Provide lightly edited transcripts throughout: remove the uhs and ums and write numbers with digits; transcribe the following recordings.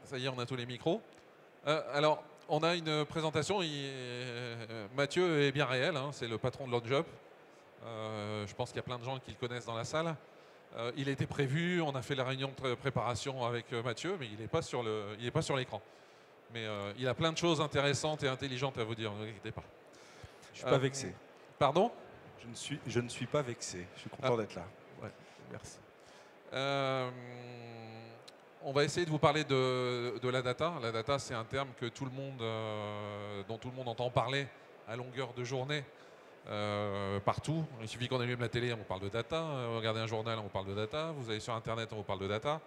Ça y est, on a tous les micros. Alors, on a une présentation. Mathieu est bien réel, hein, c'est le patron de l'OnJob. Je pense qu'il y a plein de gens qui le connaissent dans la salle. Il était prévu, on a fait la réunion de préparation avec Mathieu, mais il n'est pas sur l'écran. Mais il a plein de choses intéressantes et intelligentes à vous dire, ne vous inquiétez pas. Je ne suis pas vexé. Pardon ? Je ne suis pas vexé. Je suis content d'être là. Ouais, merci. On va essayer de vous parler de la data. La data, c'est un terme que dont tout le monde entend parler à longueur de journée, partout. Il suffit qu'on allume la télé, on parle de data. Regardez un journal, on parle de data. Vous allez sur Internet, on vous parle de data.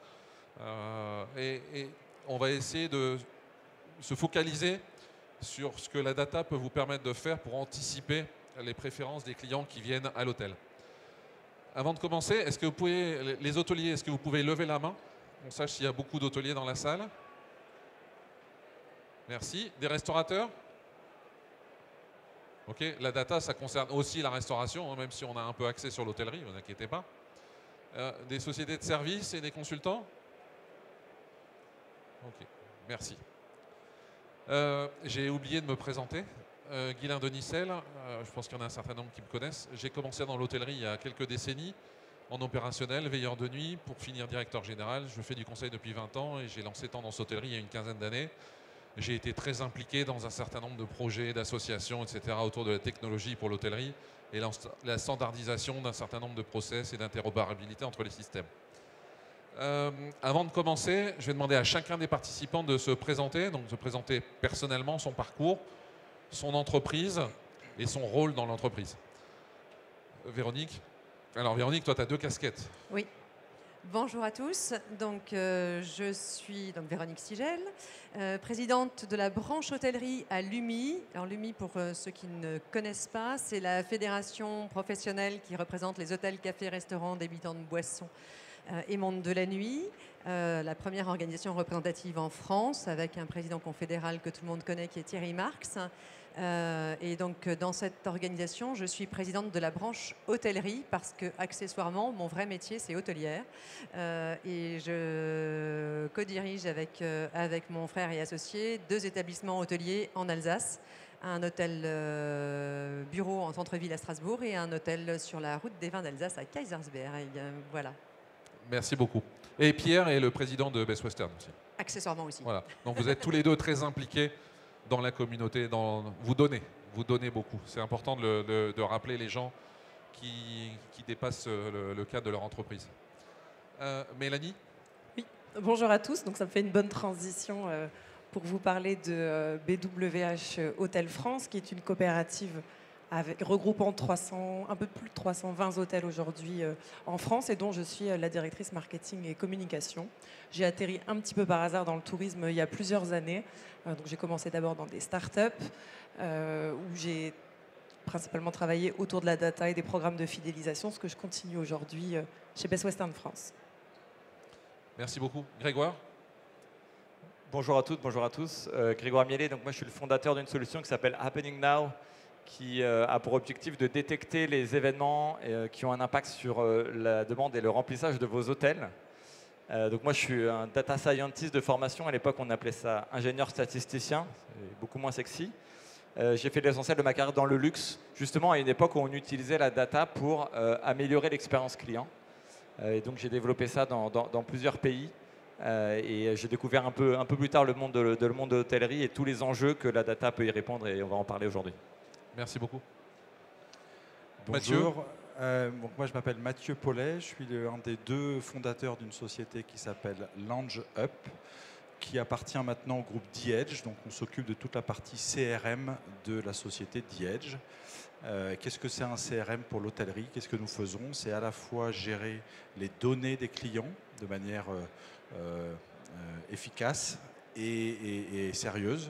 Et on va essayer de se focaliser sur ce que la data peut vous permettre de faire pour anticiper les préférences des clients qui viennent à l'hôtel. Avant de commencer, est-ce que vous pouvez, les hôteliers, est-ce que vous pouvez lever la main ? On sache s'il y a beaucoup d'hôteliers dans la salle. Merci. Des restaurateurs ? Ok, la data, ça concerne aussi la restauration, hein, même si on a un peu axé sur l'hôtellerie, ne vous inquiétez pas. Des sociétés de services et des consultants ? Ok, merci. J'ai oublié de me présenter. Guylain Denicel, je pense qu'il y en a un certain nombre qui me connaissent. J'ai commencé dans l'hôtellerie il y a quelques décennies, en opérationnel, veilleur de nuit, pour finir directeur général. Je fais du conseil depuis 20 ans et j'ai lancé Tendance Hôtellerie il y a une quinzaine d'années. J'ai été très impliqué dans un certain nombre de projets, d'associations, etc. autour de la technologie pour l'hôtellerie et la standardisation d'un certain nombre de process et d'interopérabilité entre les systèmes. Avant de commencer, je vais demander à chacun des participants de se présenter, donc de se présenter personnellement son parcours, son entreprise et son rôle dans l'entreprise. Véronique ? Alors Véronique, toi tu as 2 casquettes. Oui. Bonjour à tous. Donc, je suis Véronique Sigel, présidente de la branche hôtellerie à l'UMI. Alors l'UMI, pour ceux qui ne connaissent pas, c'est la fédération professionnelle qui représente les hôtels, cafés, restaurants, débitants de boissons et monde de la nuit. La première organisation représentative en France, avec un président confédéral que tout le monde connaît qui est Thierry Marx. Et donc dans cette organisation, je suis présidente de la branche hôtellerie parce que accessoirement, mon vrai métier c'est hôtelière et je co-dirige avec mon frère et associé 2 établissements hôteliers en Alsace, un hôtel bureau en centre-ville à Strasbourg et un hôtel sur la route des vins d'Alsace à Kaisersberg. Et, voilà. Merci beaucoup. Et Pierre est le président de Best Western aussi. Accessoirement aussi. Voilà. Donc vous êtes tous les 2 très impliqués dans la communauté, vous donnez beaucoup. C'est important de rappeler les gens qui dépassent le cadre de leur entreprise. Mélanie ? Oui, bonjour à tous. Donc ça me fait une bonne transition pour vous parler de BWH Hôtel France, qui est une coopérative regroupant un peu plus de 320 hôtels aujourd'hui en France et dont je suis la directrice marketing et communication. J'ai atterri un petit peu par hasard dans le tourisme il y a plusieurs années. Donc j'ai commencé d'abord dans des startups où j'ai principalement travaillé autour de la data et des programmes de fidélisation, ce que je continue aujourd'hui chez Best Western France. Merci beaucoup. Grégoire ? Bonjour à toutes, bonjour à tous. Grégoire Miellet, donc moi je suis le fondateur d'une solution qui s'appelle Happening Now, qui a pour objectif de détecter les événements qui ont un impact sur la demande et le remplissage de vos hôtels. Donc moi je suis un data scientist de formation, à l'époque on appelait ça ingénieur statisticien, c'est beaucoup moins sexy. J'ai fait l'essentiel de ma carrière dans le luxe, justement à une époque où on utilisait la data pour améliorer l'expérience client. Et donc j'ai développé ça dans plusieurs pays. Et j'ai découvert un peu plus tard le monde de l'hôtellerie et tous les enjeux que la data peut y répondre, et on va en parler aujourd'hui. Merci beaucoup. Bonjour. Donc moi je m'appelle Mathieu Paulet, je suis un des 2 fondateurs d'une société qui s'appelle Lounge Up, qui appartient maintenant au groupe The-Edge. Donc on s'occupe de toute la partie CRM de la société The-Edge. Qu'est-ce que c'est un CRM pour l'hôtellerie? Qu'est-ce que nous faisons? C'est à la fois gérer les données des clients de manière efficace et sérieuse.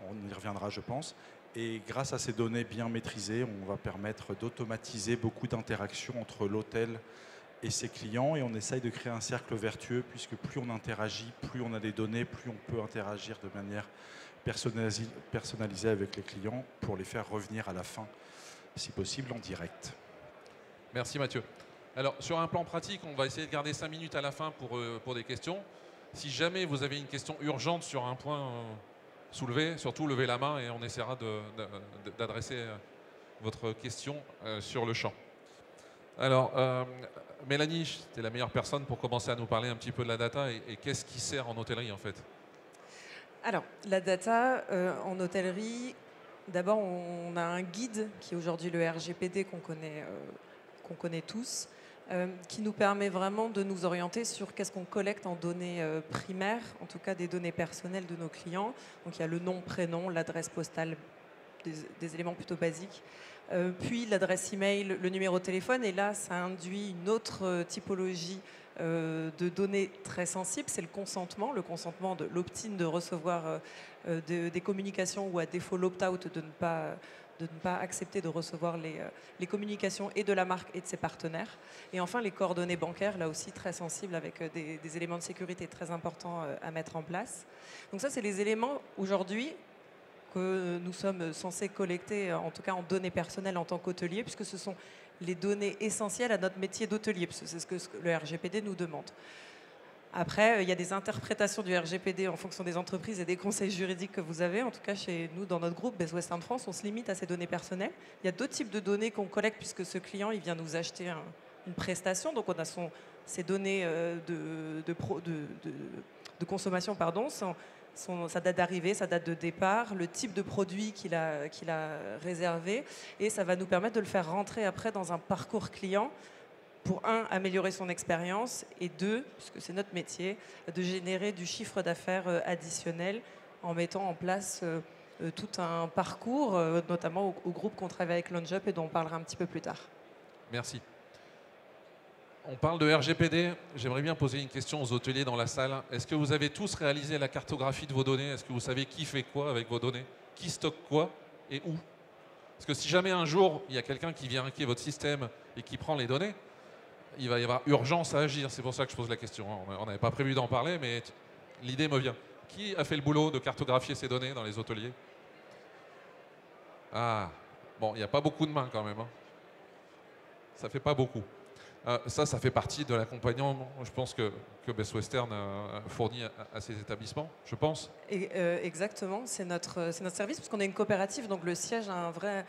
On y reviendra, je pense. Et grâce à ces données bien maîtrisées, on va permettre d'automatiser beaucoup d'interactions entre l'hôtel et ses clients. Et on essaye de créer un cercle vertueux, puisque plus on interagit, plus on a des données, plus on peut interagir de manière personnalisée avec les clients pour les faire revenir à la fin, si possible, en direct. Merci Mathieu. Alors sur un plan pratique, on va essayer de garder 5 minutes à la fin pour des questions. Si jamais vous avez une question urgente sur un point soulevé, surtout levez la main et on essaiera d'adresser votre question sur le champ. Alors, Mélanie, tu es la meilleure personne pour commencer à nous parler un petit peu de la data et qu'est-ce qui sert en hôtellerie en fait? Alors, la data en hôtellerie, d'abord, on a un guide qui est aujourd'hui le RGPD qu'on connaît tous, qui nous permet vraiment de nous orienter sur qu'est-ce qu'on collecte en données primaires, en tout cas des données personnelles de nos clients. Donc, il y a le nom, prénom, l'adresse postale, des éléments plutôt basiques. Puis l'adresse email, le numéro de téléphone, et là, ça induit une autre typologie de données très sensibles, c'est le consentement de l'opt-in de recevoir des communications ou à défaut l'opt-out de ne pas accepter de recevoir les communications et de la marque et de ses partenaires. Et enfin, les coordonnées bancaires, là aussi très sensibles avec des éléments de sécurité très importants à mettre en place. Donc ça, c'est les éléments aujourd'hui que nous sommes censés collecter, en tout cas en données personnelles en tant qu'hôtelier, puisque ce sont les données essentielles à notre métier d'hôtelier, parce que c'est ce que le RGPD nous demande. Après, il y a des interprétations du RGPD en fonction des entreprises et des conseils juridiques que vous avez. En tout cas, chez nous, dans notre groupe Best Western France, on se limite à ces données personnelles. Il y a d'autres types de données qu'on collecte, puisque ce client, il vient nous acheter une prestation. Donc, on a ses données de consommation, pardon, sa date d'arrivée, sa date de départ, le type de produit qu'il a réservé, et ça va nous permettre de le faire rentrer après dans un parcours client pour, un, améliorer son expérience, et deux, puisque c'est notre métier, de générer du chiffre d'affaires additionnel en mettant en place tout un parcours, notamment au groupe qu'on travaille avec LaunchUp et dont on parlera un petit peu plus tard. Merci. On parle de RGPD. J'aimerais bien poser une question aux hôteliers dans la salle. Est-ce que vous avez tous réalisé la cartographie de vos données? Est-ce que vous savez qui fait quoi avec vos données? Qui stocke quoi et où? Parce que si jamais un jour, il y a quelqu'un qui vient hacker votre système et qui prend les données, il va y avoir urgence à agir. C'est pour ça que je pose la question. On n'avait pas prévu d'en parler, mais l'idée me vient. Qui a fait le boulot de cartographier ces données dans les hôteliers? Ah, bon, il n'y a pas beaucoup de mains quand même. Hein. Ça fait pas beaucoup. Ça fait partie de l'accompagnement, je pense, que Best Western fournit à ces établissements, je pense. Exactement, c'est notre service, parce qu'on est une coopérative, donc le siège a un vrai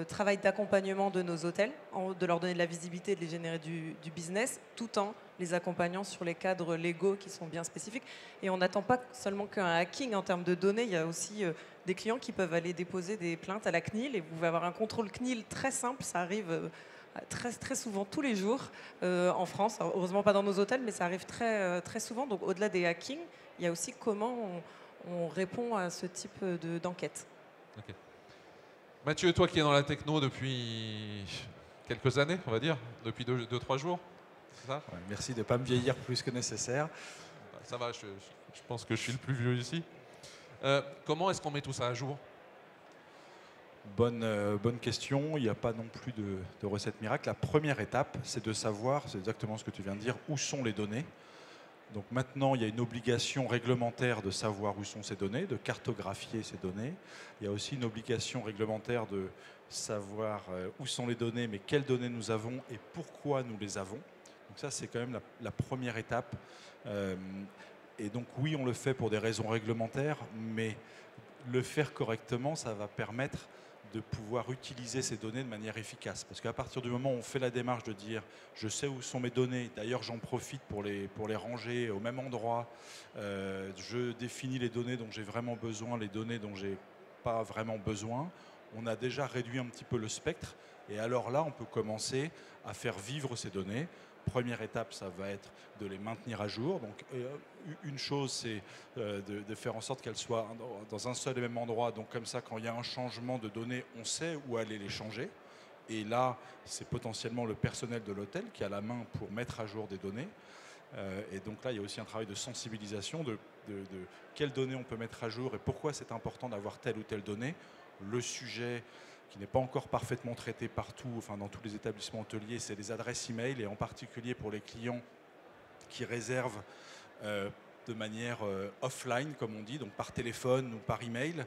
travail d'accompagnement de nos hôtels, de leur donner de la visibilité, de les générer du business, tout en les accompagnant sur les cadres légaux qui sont bien spécifiques. Et on n'attend pas seulement qu'un hacking en termes de données, il y a aussi des clients qui peuvent aller déposer des plaintes à la CNIL, et vous pouvez avoir un contrôle CNIL très simple, ça arrive très souvent, tous les jours en France. Alors, heureusement pas dans nos hôtels, mais ça arrive très souvent. Donc au-delà des hackings, il y a aussi comment on répond à ce type d'enquête. Okay. Mathieu, toi qui es dans la techno depuis quelques années, on va dire, depuis 2-3 jours, c'est ça? Ouais, merci de ne pas me vieillir plus que nécessaire. Ça va, je pense que je suis le plus vieux ici. Comment est-ce qu'on met tout ça à jour? Bonne question. Il n'y a pas non plus de recette miracle. La première étape, c'est de savoir, c'est exactement ce que tu viens de dire, où sont les données. Donc maintenant, il y a une obligation réglementaire de savoir où sont ces données, de cartographier ces données. Il y a aussi une obligation réglementaire de savoir où sont les données, mais quelles données nous avons et pourquoi nous les avons. Donc ça, c'est quand même la première étape. Et donc oui, on le fait pour des raisons réglementaires, mais le faire correctement, ça va permettre de pouvoir utiliser ces données de manière efficace. Parce qu'à partir du moment où on fait la démarche de dire « je sais où sont mes données, d'ailleurs j'en profite pour les ranger au même endroit, je définis les données dont j'ai vraiment besoin, les données dont j'ai pas vraiment besoin », on a déjà réduit un petit peu le spectre. Et alors là, on peut commencer à faire vivre ces données. Première étape, ça va être de les maintenir à jour. Donc, une chose, c'est de faire en sorte qu'elles soient dans un seul et même endroit. Donc, comme ça, quand il y a un changement de données, on sait où aller les changer. Et là, c'est potentiellement le personnel de l'hôtel qui a la main pour mettre à jour des données. Et donc là, il y a aussi un travail de sensibilisation de quelles données on peut mettre à jour et pourquoi c'est important d'avoir telle ou telle donnée. Le sujet qui n'est pas encore parfaitement traité partout, enfin dans tous les établissements hôteliers, c'est les adresses e-mail, et en particulier pour les clients qui réservent de manière offline, comme on dit, donc par téléphone ou par email.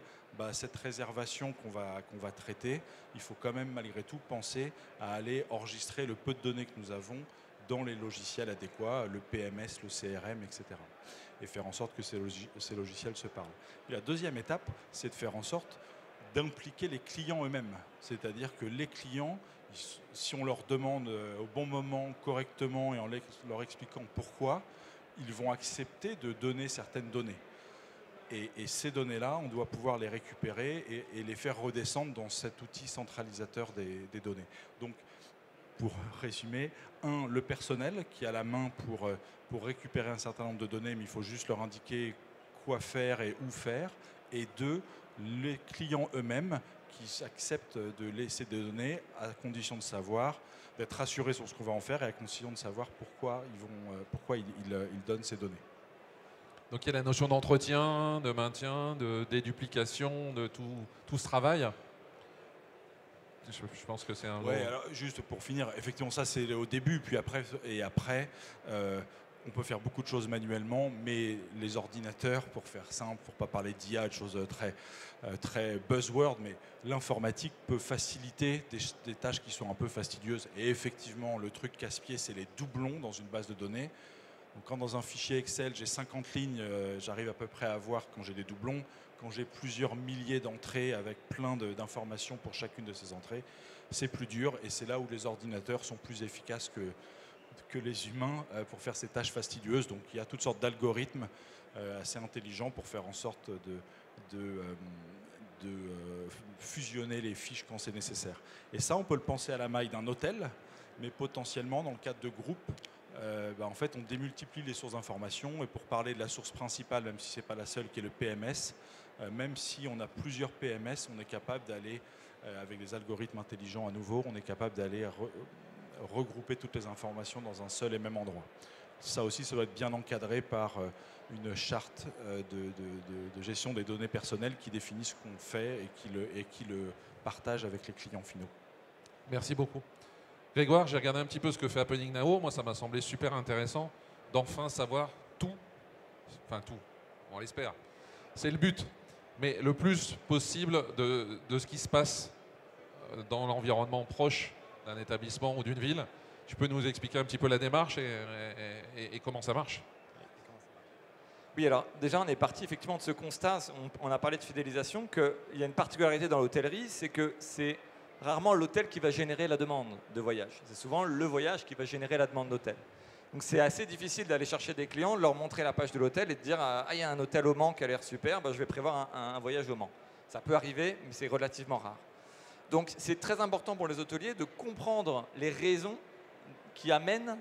Cette réservation qu'on va traiter, il faut quand même malgré tout penser à aller enregistrer le peu de données que nous avons dans les logiciels adéquats, le PMS, le CRM, etc. Et faire en sorte que ces logiciels se parlent. Et la deuxième étape, c'est de faire en sorte d'impliquer les clients eux-mêmes. C'est-à-dire que les clients, si on leur demande au bon moment, correctement, et en leur expliquant pourquoi, ils vont accepter de donner certaines données. Et ces données-là, on doit pouvoir les récupérer et les faire redescendre dans cet outil centralisateur des données. Donc, pour résumer, le personnel qui a la main pour récupérer un certain nombre de données, mais il faut juste leur indiquer quoi faire et où faire. Et 2, les clients eux-mêmes qui acceptent de laisser des données à condition de savoir, d'être rassurés sur ce qu'on va en faire et à condition de savoir pourquoi ils donnent ces données. Donc il y a la notion d'entretien, de maintien, de déduplication, de tout ce travail. Je pense que c'est un... Ouais, alors juste pour finir, effectivement ça c'est au début, puis après, on peut faire beaucoup de choses manuellement, mais les ordinateurs, pour faire simple, pour ne pas parler d'IA, de choses très buzzword, mais l'informatique peut faciliter des tâches qui sont un peu fastidieuses. Et effectivement, le truc casse-pied, c'est les doublons dans une base de données. Donc quand dans un fichier Excel, j'ai 50 lignes, j'arrive à peu près à voir quand j'ai des doublons. Quand j'ai plusieurs milliers d'entrées avec plein d'informations pour chacune de ces entrées, c'est plus dur et c'est là où les ordinateurs sont plus efficaces que les humains pour faire ces tâches fastidieuses. Donc il y a toutes sortes d'algorithmes assez intelligents pour faire en sorte de fusionner les fiches quand c'est nécessaire. Et ça, on peut le penser à la maille d'un hôtel, mais potentiellement dans le cadre de groupes, en fait, on démultiplie les sources d'informations. Et pour parler de la source principale, même si ce n'est pas la seule, qui est le PMS, même si on a plusieurs PMS, on est capable d'aller, avec des algorithmes intelligents à nouveau, on est capable d'aller regrouper toutes les informations dans un seul et même endroit. Ça aussi, ça doit être bien encadré par une charte de gestion des données personnelles qui définit ce qu'on fait et qui le partage avec les clients finaux. Merci beaucoup. Grégoire, j'ai regardé un petit peu ce que fait Happening Now. Moi, ça m'a semblé super intéressant d'enfin savoir tout. Enfin, tout, on l'espère. C'est le but. Mais le plus possible de ce qui se passe dans l'environnement proche d'un établissement ou d'une ville. Tu peux nous expliquer un petit peu la démarche et comment ça marche? Oui, alors déjà, on est parti effectivement de ce constat. On a parlé de fidélisation, qu'il y a une particularité dans l'hôtellerie, c'est que c'est rarement l'hôtel qui va générer la demande de voyage. C'est souvent le voyage qui va générer la demande d'hôtel. Donc c'est assez difficile d'aller chercher des clients, de leur montrer la page de l'hôtel et de dire « Ah, il y a un hôtel au Mans qui a l'air super, je vais prévoir un voyage au Mans ». Ça peut arriver, mais c'est relativement rare. Donc c'est très important pour les hôteliers de comprendre les raisons qui amènent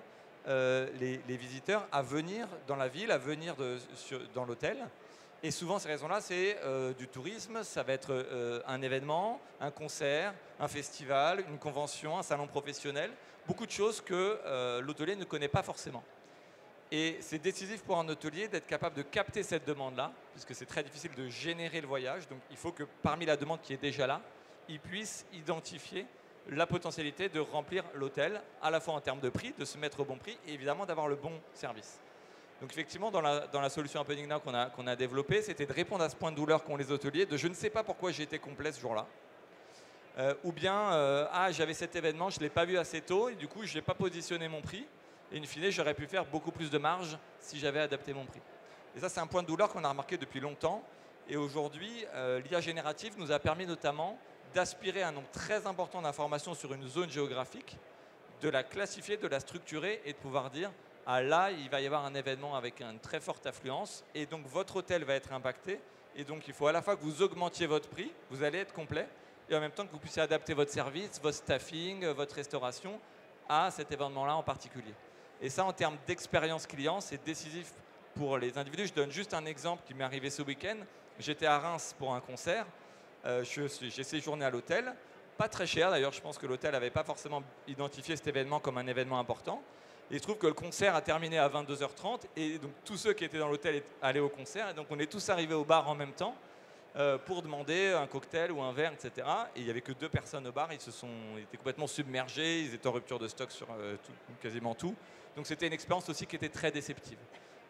les visiteurs à venir dans la ville, à venir dans l'hôtel. Et souvent, ces raisons-là, c'est du tourisme, ça va être un événement, un concert, un festival, une convention, un salon professionnel, beaucoup de choses que l'hôtelier ne connaît pas forcément. Et c'est décisif pour un hôtelier d'être capable de capter cette demande-là, puisque c'est très difficile de générer le voyage. Donc, il faut que parmi la demande qui est déjà là, il puisse identifier la potentialité de remplir l'hôtel, à la fois en termes de prix, de se mettre au bon prix, et évidemment d'avoir le bon service. Donc effectivement, dans la solution Happening Now qu'on a développée, c'était de répondre à ce point de douleur qu'ont les hôteliers, de je ne sais pas pourquoi j'ai été complet ce jour-là, ou bien j'avais cet événement, je ne l'ai pas vu assez tôt, et du coup je n'ai pas positionné mon prix, et in fine j'aurais pu faire beaucoup plus de marge si j'avais adapté mon prix. Et ça c'est un point de douleur qu'on a remarqué depuis longtemps, et aujourd'hui l'IA générative nous a permis notamment d'aspirer un nombre très important d'informations sur une zone géographique, de la classifier, de la structurer et de pouvoir dire ah là, il va y avoir un événement avec une très forte affluence et donc votre hôtel va être impacté. Et donc, il faut à la fois que vous augmentiez votre prix, vous allez être complet, et en même temps que vous puissiez adapter votre service, votre staffing, votre restauration à cet événement-là en particulier. Et ça, en termes d'expérience client, c'est décisif pour les individus. Je donne juste un exemple qui m'est arrivé ce week-end. J'étais à Reims pour un concert. J'ai séjourné à l'hôtel. Pas très cher d'ailleurs, je pense que l'hôtel n'avait pas forcément identifié cet événement comme un événement important. Et il se trouve que le concert a terminé à 22h30 et donc tous ceux qui étaient dans l'hôtel allaient au concert. Et donc on est tous arrivés au bar en même temps pour demander un cocktail ou un verre, etc. Et il n'y avait que 2 personnes au bar, ils étaient complètement submergés, ils étaient en rupture de stock sur quasiment tout. Donc c'était une expérience aussi qui était très déceptive.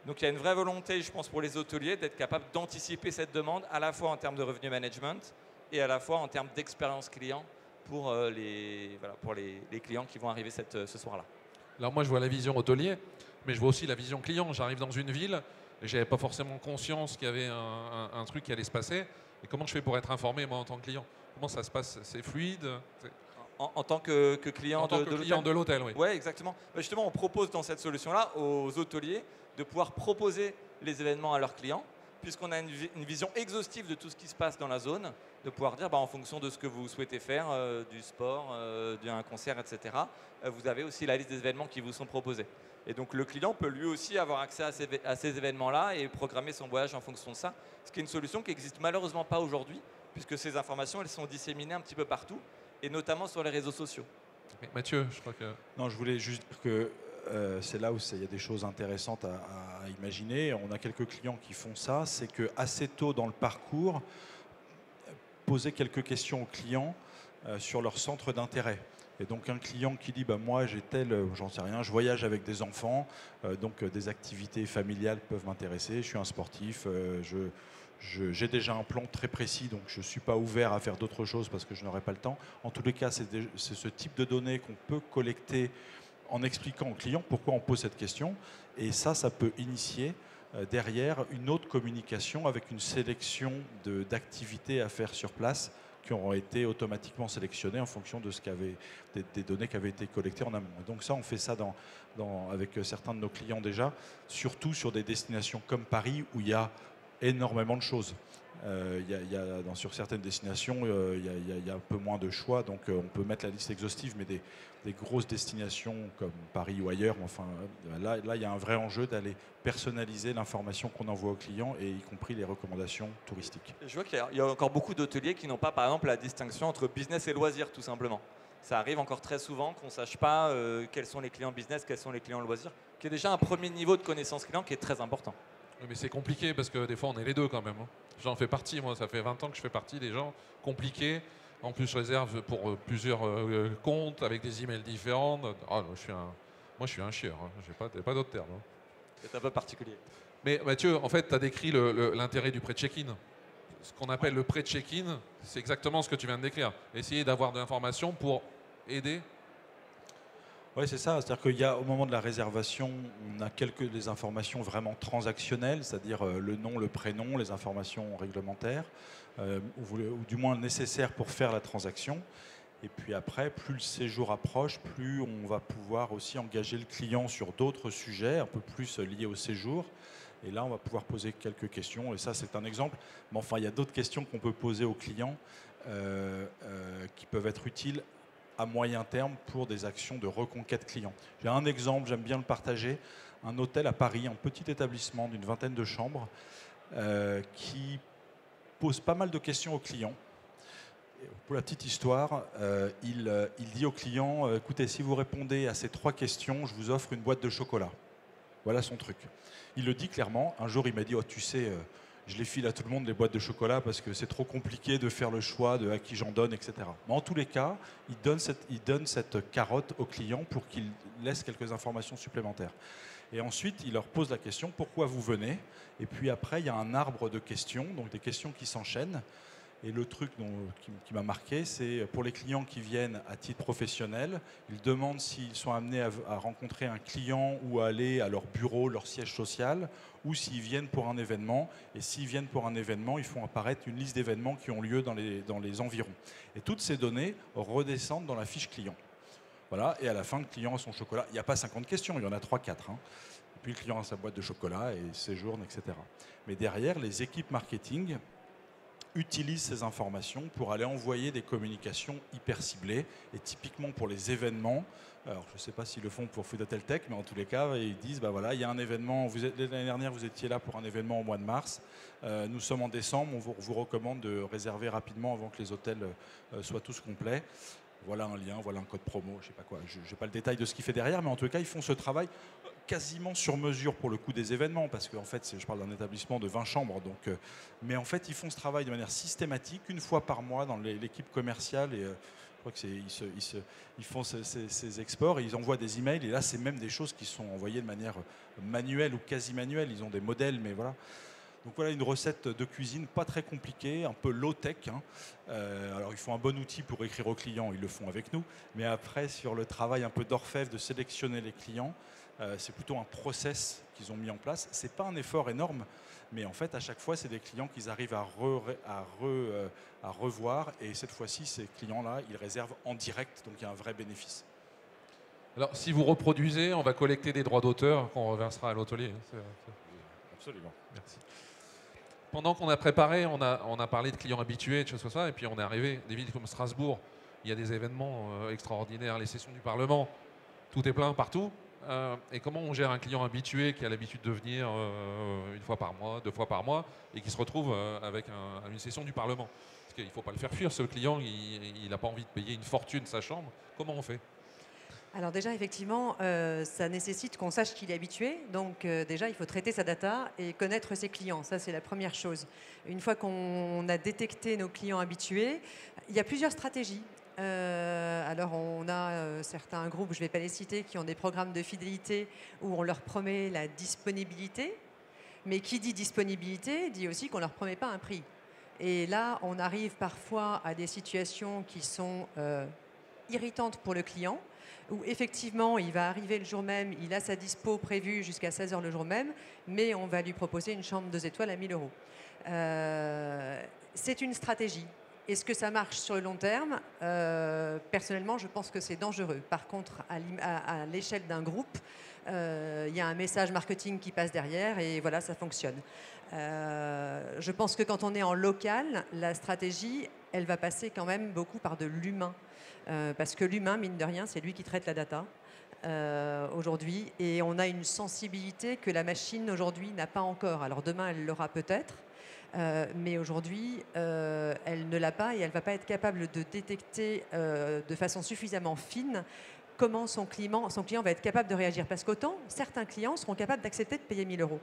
Donc il y a une vraie volonté, je pense, pour les hôteliers d'être capables d'anticiper cette demande à la fois en termes de revenu management et à la fois en termes d'expérience client pour les clients qui vont arriver ce soir-là. Alors moi, je vois la vision hôtelier, mais je vois aussi la vision client. J'arrive dans une ville et je n'avais pas forcément conscience qu'il y avait un truc qui allait se passer. Et comment je fais pour être informé, moi, en tant que client? Comment ça se passe? C'est fluide? En tant que client En tant que client de l'hôtel, oui. Oui, exactement. Justement, on propose dans cette solution-là aux hôteliers de pouvoir proposer les événements à leurs clients, puisqu'on a une vision exhaustive de tout ce qui se passe dans la zone, de pouvoir dire, en fonction de ce que vous souhaitez faire, du sport, d'un concert, etc., vous avez aussi la liste des événements qui vous sont proposés. Et donc le client peut lui aussi avoir accès à ces événements-là et programmer son voyage en fonction de ça, ce qui est une solution qui n'existe malheureusement pas aujourd'hui, puisque ces informations, elles sont disséminées un petit peu partout, et notamment sur les réseaux sociaux. Mathieu, je crois que... Non, je voulais juste que c'est là où il y a des choses intéressantes à imaginer. On a quelques clients qui font ça, c'est que assez tôt dans le parcours, poser quelques questions aux clients sur leur centre d'intérêt. Et donc un client qui dit moi j'ai j'en sais rien, je voyage avec des enfants, donc des activités familiales peuvent m'intéresser, je suis un sportif, j'ai déjà un plan très précis, donc je ne suis pas ouvert à faire d'autres choses parce que je n'aurai pas le temps. En tous les cas, c'est ce type de données qu'on peut collecter en expliquant au client pourquoi on pose cette question. Et ça peut initier derrière une autre communication avec une sélection d'activités à faire sur place qui auront été automatiquement sélectionnées en fonction de des données qui avaient été collectées en amont. Et donc ça, on fait ça avec certains de nos clients déjà, surtout sur des destinations comme Paris où il y a énormément de choses. Sur certaines destinations, il y a un peu moins de choix, donc on peut mettre la liste exhaustive, mais des grosses destinations comme Paris ou ailleurs, là, il y a un vrai enjeu d'aller personnaliser l'information qu'on envoie aux clients, et y compris les recommandations touristiques. Je vois qu'il y a encore beaucoup d'hôteliers qui n'ont pas, par exemple, la distinction entre business et loisirs, tout simplement. Ça arrive encore très souvent qu'on ne sache pas quels sont les clients business, quels sont les clients loisirs, qui est déjà un premier niveau de connaissance client qui est très important. Oui, mais c'est compliqué parce que des fois on est les deux quand même. J'en fais partie, moi, ça fait 20 ans que je fais partie des gens compliqués. En plus, je réserve pour plusieurs comptes avec des emails différents. Moi, je suis un chieur, j'ai pas d'autre terme. C'est un peu particulier. Mais Mathieu, en fait, tu as décrit l'intérêt du pré-check-in. Ce qu'on appelle le pré-check-in, c'est exactement ce que tu viens de décrire. Essayer d'avoir de l'information pour aider. Oui, c'est ça. C'est-à-dire qu'au moment de la réservation, on a des informations vraiment transactionnelles, c'est-à-dire le nom, le prénom, les informations réglementaires, ou du moins nécessaires pour faire la transaction. Et puis après, plus le séjour approche, plus on va pouvoir aussi engager le client sur d'autres sujets, un peu plus liés au séjour. Et là, on va pouvoir poser quelques questions. Et ça, c'est un exemple. Mais enfin, il y a d'autres questions qu'on peut poser aux clients qui peuvent être utiles à moyen terme pour des actions de reconquête client. J'ai un exemple, j'aime bien le partager. Un hôtel à Paris, un petit établissement d'une vingtaine de chambres qui pose pas mal de questions aux clients. Et pour la petite histoire, il dit aux clients, écoutez, si vous répondez à ces 3 questions, je vous offre une boîte de chocolat. Voilà son truc. Il le dit clairement. Un jour, il m'a dit, tu sais, je les file à tout le monde, les boîtes de chocolat, parce que c'est trop compliqué de faire le choix de à qui j'en donne, etc. Mais en tous les cas, il donne cette carotte au client pour qu'il laisse quelques informations supplémentaires. Et ensuite, il leur pose la question, pourquoi vous venez? Et puis après, il y a un arbre de questions, donc des questions qui s'enchaînent. Et le truc qui m'a marqué, c'est pour les clients qui viennent à titre professionnel, ils demandent s'ils sont amenés à rencontrer un client ou à aller à leur bureau, leur siège social, ou s'ils viennent pour un événement. Et s'ils viennent pour un événement, ils font apparaître une liste d'événements qui ont lieu dans les environs. Et toutes ces données redescendent dans la fiche client. Voilà, et à la fin, le client a son chocolat. Il n'y a pas 50 questions, il y en a 3-4. Et puis le client a sa boîte de chocolat et séjourne, etc. Mais derrière, les équipes marketing utilisent ces informations pour aller envoyer des communications hyper ciblées. Et typiquement pour les événements, alors je ne sais pas s'ils le font pour Food Hotel Tech, mais en tous les cas, ils disent, voilà, il y a un événement, l'année dernière, vous étiez là pour un événement au mois de mars, nous sommes en décembre, on vous recommande de réserver rapidement avant que les hôtels soient tous complets. Voilà un lien, voilà un code promo, je ne sais pas quoi. Je n'ai pas le détail de ce qu'il fait derrière, mais en tout cas, ils font ce travail quasiment sur mesure pour le coup des événements, parce qu'en fait, je parle d'un établissement de 20 chambres, donc, mais en fait, ils font ce travail de manière systématique, une fois par mois dans l'équipe commerciale, et je crois qu'ils font ces exports, et ils envoient des emails, et là, c'est même des choses qui sont envoyées de manière manuelle ou quasi manuelle, ils ont des modèles, mais voilà. Donc voilà une recette de cuisine pas très compliquée, un peu low-tech. Hein. Alors il faut un bon outil pour écrire aux clients, ils le font avec nous. Mais après, sur le travail un peu d'orfèvre, de sélectionner les clients, c'est plutôt un process qu'ils ont mis en place. Ce n'est pas un effort énorme, mais en fait, à chaque fois, c'est des clients qu'ils arrivent à revoir. Et cette fois-ci, ces clients-là, ils réservent en direct, donc il y a un vrai bénéfice. Alors, si vous reproduisez, on va collecter des droits d'auteur qu'on reversera à l'hôtelier. Absolument. Merci. Pendant qu'on a préparé, on a parlé de clients habitués, de choses comme ça, et puis on est arrivé, des villes comme Strasbourg, il y a des événements extraordinaires, les sessions du Parlement, tout est plein partout. Et comment on gère un client habitué qui a l'habitude de venir une fois par mois, 2 fois par mois, et qui se retrouve avec une session du Parlement? Parce qu'il ne faut pas le faire fuir, ce client, il n'a pas envie de payer une fortune sa chambre. Comment on fait? Alors déjà, effectivement, ça nécessite qu'on sache qu'il est habitué. Donc déjà, il faut traiter sa data et connaître ses clients. Ça, c'est la première chose. Une fois qu'on a détecté nos clients habitués, il y a plusieurs stratégies. Alors on a certains groupes, je ne vais pas les citer, qui ont des programmes de fidélité où on leur promet la disponibilité. Mais qui dit disponibilité dit aussi qu'on ne leur promet pas un prix. Et là, on arrive parfois à des situations qui sont irritantes pour le client, où effectivement, il va arriver le jour même, il a sa dispo prévue jusqu'à 16h le jour même, mais on va lui proposer une chambre 2 étoiles à 1 000 €. C'est une stratégie. Est-ce que ça marche sur le long terme? Personnellement, je pense que c'est dangereux. Par contre, à l'échelle d'un groupe, il y a un message marketing qui passe derrière et voilà, ça fonctionne. Je pense que quand on est en local, la stratégie, elle va passer quand même beaucoup par de l'humain. Parce que l'humain, mine de rien, c'est lui qui traite la data aujourd'hui. Et on a une sensibilité que la machine aujourd'hui n'a pas encore. Alors demain, elle l'aura peut-être. Mais aujourd'hui, elle ne l'a pas et elle ne va pas être capable de détecter de façon suffisamment fine comment son client va être capable de réagir. Parce qu'autant, certains clients seront capables d'accepter de payer 1 000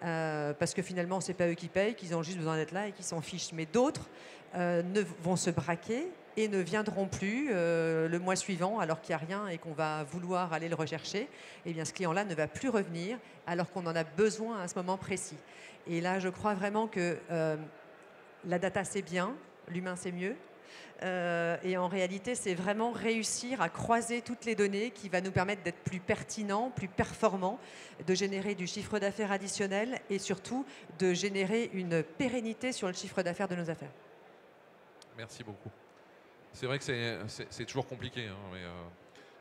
€. Parce que finalement, ce n'est pas eux qui payent, qu'ils ont juste besoin d'être là et qu'ils s'en fichent. Mais d'autres vont se braquer et ne viendront plus le mois suivant alors qu'il n'y a rien et qu'on va vouloir aller le rechercher. Eh bien, ce client-là ne va plus revenir alors qu'on en a besoin à ce moment précis. Et là, je crois vraiment que la data, c'est bien, l'humain, c'est mieux. Et en réalité, c'est vraiment réussir à croiser toutes les données qui va nous permettre d'être plus pertinents, plus performants, de générer du chiffre d'affaires additionnel et surtout de générer une pérennité sur le chiffre d'affaires de nos affaires. Merci beaucoup. C'est vrai que c'est toujours compliqué, hein, mais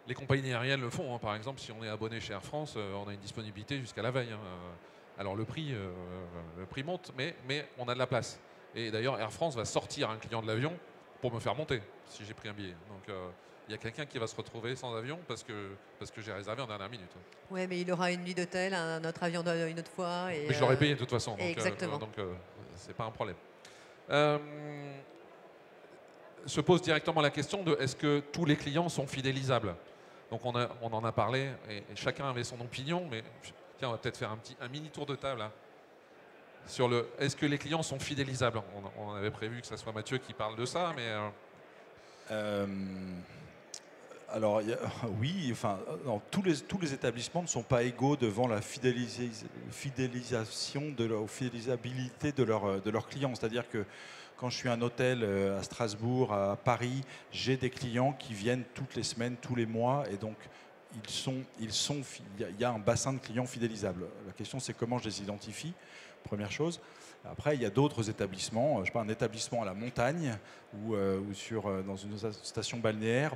les compagnies aériennes le font. Hein. Par exemple, si on est abonné chez Air France, on a une disponibilité jusqu'à la veille. Hein. Alors le prix monte, mais on a de la place. Et d'ailleurs, Air France va sortir un client de l'avion pour me faire monter, si j'ai pris un billet. Donc il y a quelqu'un qui va se retrouver sans avion parce que j'ai réservé en dernière minute. Oui, mais il aura une nuit d'hôtel, un autre avion une autre fois. Et mais je l'aurais payé de toute façon. Donc, exactement. Donc c'est pas un problème. Se pose directement la question de est-ce que tous les clients sont fidélisables? Donc on en a parlé et chacun avait son opinion, mais tiens, on va peut-être faire un mini tour de table hein, sur le est-ce que les clients sont fidélisables? On avait prévu que ce soit Mathieu qui parle de ça, mais alors oui, enfin, non, tous les établissements ne sont pas égaux devant la fidélisation fidélisabilité de leurs clients. C'est-à-dire que quand je suis un hôtel à Strasbourg, à Paris, j'ai des clients qui viennent toutes les semaines, tous les mois, et donc il y a un bassin de clients fidélisables. La question, c'est comment je les identifie, première chose. Après, il y a d'autres établissements, je sais pas, un établissement à la montagne ou dans une station balnéaire,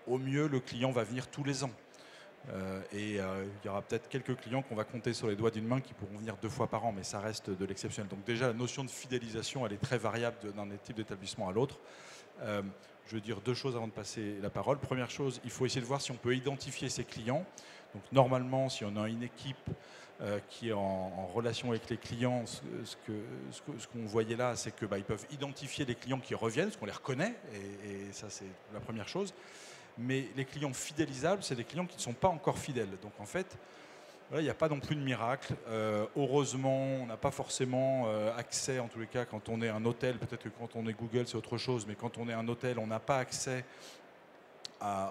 au mieux, le client va venir tous les ans. Il y aura peut-être quelques clients qu'on va compter sur les doigts d'une main qui pourront venir 2 fois par an, mais ça reste de l'exceptionnel. Donc déjà, la notion de fidélisation, elle est très variable d'un type d'établissement à l'autre. Je veux dire 2 choses avant de passer la parole. Première chose, il faut essayer de voir si on peut identifier ses clients. Donc normalement, si on a une équipe qui est en relation avec les clients, ce qu'on voyait là, c'est qu'ils peuvent identifier les clients qui reviennent, parce qu'on les reconnaît, et ça c'est la première chose. Mais les clients fidélisables, c'est des clients qui ne sont pas encore fidèles. Donc en fait, voilà, il n'y a pas non plus de miracle. Heureusement, on n'a pas forcément accès, en tous les cas, quand on est un hôtel, peut-être que quand on est Google, c'est autre chose, mais quand on est un hôtel, on n'a pas accès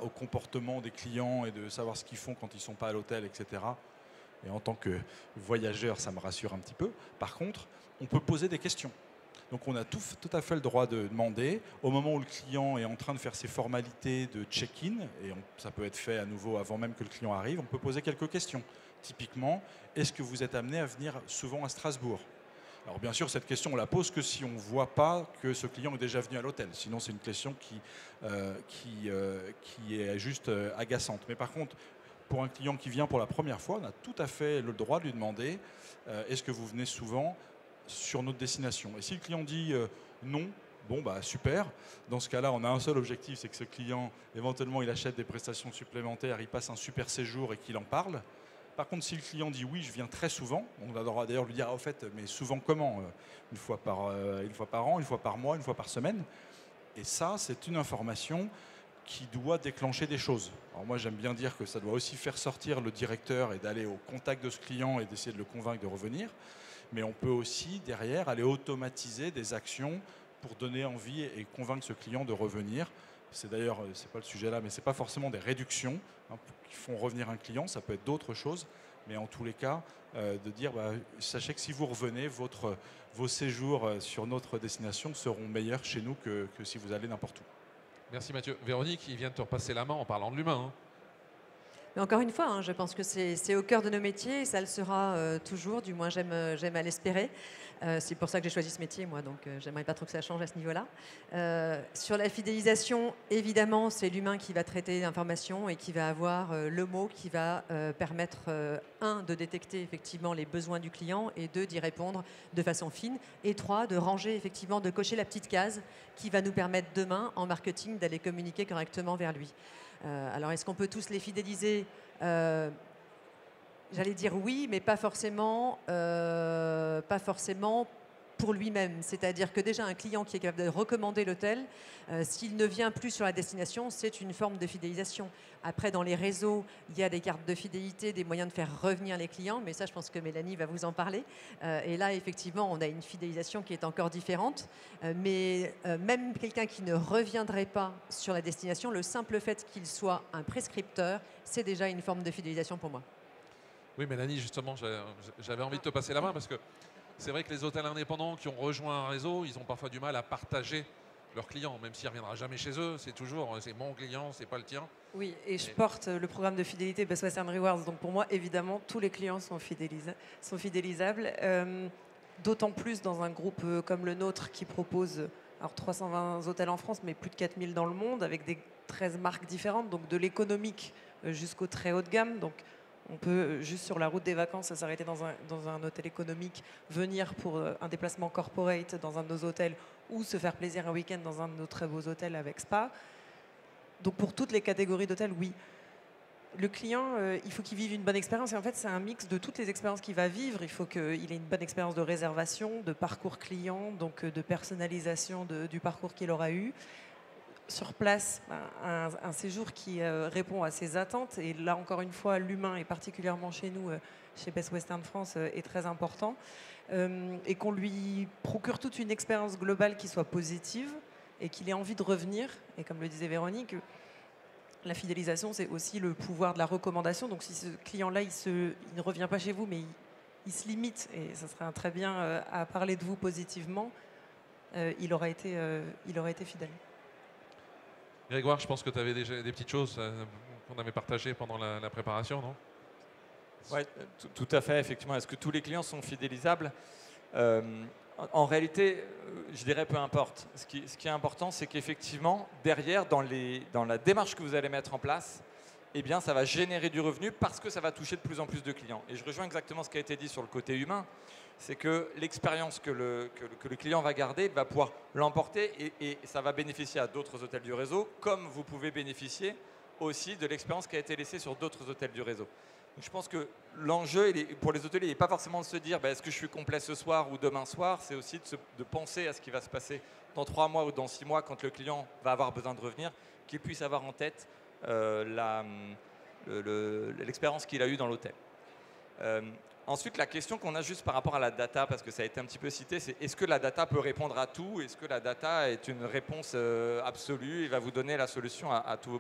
au comportement des clients et de savoir ce qu'ils font quand ils ne sont pas à l'hôtel, etc. Et en tant que voyageur, ça me rassure un petit peu. Par contre, on peut poser des questions. Donc on a tout à fait le droit de demander, au moment où le client est en train de faire ses formalités de check-in, et ça peut être fait à nouveau avant même que le client arrive, on peut poser quelques questions. Typiquement, est-ce que vous êtes amené à venir souvent à Strasbourg ? Alors bien sûr, cette question, on la pose que si on ne voit pas que ce client est déjà venu à l'hôtel. Sinon, c'est une question qui est juste agaçante. Mais par contre, pour un client qui vient pour la première fois, on a tout à fait le droit de lui demander est-ce que vous venez souvent sur notre destination. Et si le client dit non, bon bah super. Dans ce cas-là, on a un seul objectif, c'est que ce client, éventuellement, il achète des prestations supplémentaires, il passe un super séjour et qu'il en parle. Par contre, si le client dit oui, je viens très souvent, on va d'ailleurs lui dire ah, au fait, mais souvent comment une fois par an, une fois par mois, une fois par semaine. Et ça, c'est une information qui doit déclencher des choses. Alors moi, j'aime bien dire que ça doit aussi faire sortir le directeur et d'aller au contact de ce client et d'essayer de le convaincre de revenir. Mais on peut aussi, derrière, aller automatiser des actions pour donner envie et convaincre ce client de revenir. C'est d'ailleurs, ce n'est pas le sujet là, mais ce n'est pas forcément des réductions qui font revenir un client, ça peut être d'autres choses. Mais en tous les cas, de dire, sachez que si vous revenez, vos séjours sur notre destination seront meilleurs chez nous que si vous allez n'importe où. Merci Mathieu. Véronique, il vient de te repasser la main en parlant de l'humain. Hein. Mais encore une fois, je pense que c'est au cœur de nos métiers et ça le sera toujours, du moins j'aime à l'espérer. C'est pour ça que j'ai choisi ce métier, moi, donc j'aimerais pas trop que ça change à ce niveau-là. Sur la fidélisation, évidemment, c'est l'humain qui va traiter l'information et qui va avoir le mot qui va permettre, de détecter effectivement les besoins du client et d'y répondre de façon fine, et 3, de ranger effectivement, de cocher la petite case qui va nous permettre demain, en marketing, d'aller communiquer correctement vers lui. Alors, est-ce qu'on peut tous les fidéliser ? J'allais dire oui, mais pas forcément pour lui-même. C'est-à-dire que déjà, un client qui est capable de recommander l'hôtel, s'il ne vient plus sur la destination, c'est une forme de fidélisation. Après, dans les réseaux, il y a des cartes de fidélité, des moyens de faire revenir les clients, mais ça, je pense que Mélanie va vous en parler. Et là, effectivement, on a une fidélisation qui est encore différente. Mais même quelqu'un qui ne reviendrait pas sur la destination, le simple fait qu'il soit un prescripteur, c'est déjà une forme de fidélisation pour moi. Oui, Mélanie, justement, j'avais envie de te passer la main parce que c'est vrai que les hôtels indépendants qui ont rejoint un réseau, ils ont parfois du mal à partager leurs clients, même s'il ne reviendra jamais chez eux, c'est toujours c'est mon client, c'est pas le tien. Oui, et je porte le programme de fidélité Best Western Rewards, donc pour moi, évidemment, tous les clients sont fidélisables, d'autant plus dans un groupe comme le nôtre qui propose 320 hôtels en France, mais plus de 4000 dans le monde, avec des 13 marques différentes, donc de l'économique jusqu'au très haut de gamme. Donc, on peut, juste sur la route des vacances, s'arrêter dans un hôtel économique, venir pour un déplacement corporate dans un de nos hôtels ou se faire plaisir un week-end dans un de nos très beaux hôtels avec spa. Donc pour toutes les catégories d'hôtels, oui. Le client, il faut qu'il vive une bonne expérience. Et en fait, c'est un mix de toutes les expériences qu'il va vivre. Il faut qu'il ait une bonne expérience de réservation, de parcours client, donc de personnalisation du parcours qu'il aura eu. Sur place, un séjour qui répond à ses attentes. Et là, encore une fois, l'humain, et particulièrement chez nous, chez Best Western France, est très important. Et qu'on lui procure toute une expérience globale qui soit positive et qu'il ait envie de revenir. Et comme le disait Véronique, la fidélisation, c'est aussi le pouvoir de la recommandation. Donc si ce client-là, il ne revient pas chez vous, mais il se limite, et ça serait très bien à parler de vous positivement, il aura été fidèle. Grégoire, je pense que tu avais déjà des petites choses qu'on avait partagées pendant la préparation, non ? Oui, tout à fait, effectivement. Est-ce que tous les clients sont fidélisables ? En réalité, je dirais peu importe. Ce qui est important, c'est qu'effectivement, derrière, dans la démarche que vous allez mettre en place, eh bien, ça va générer du revenu parce que ça va toucher de plus en plus de clients. Et je rejoins exactement ce qui a été dit sur le côté humain. C'est que l'expérience que le client va garder va pouvoir l'emporter et ça va bénéficier à d'autres hôtels du réseau, comme vous pouvez bénéficier aussi de l'expérience qui a été laissée sur d'autres hôtels du réseau. Donc, je pense que l'enjeu pour les hôteliers n'est pas forcément de se dire est-ce que je suis complet ce soir ou demain soir, c'est aussi de penser à ce qui va se passer dans 3 mois ou dans 6 mois quand le client va avoir besoin de revenir, qu'il puisse avoir en tête l'expérience qu'il a eue dans l'hôtel. Ensuite, la question qu'on a juste par rapport à la data, parce que ça a été un petit peu cité, c'est est-ce que la data peut répondre à tout ? Est-ce que la data est une réponse absolue et va vous donner la solution à tout ?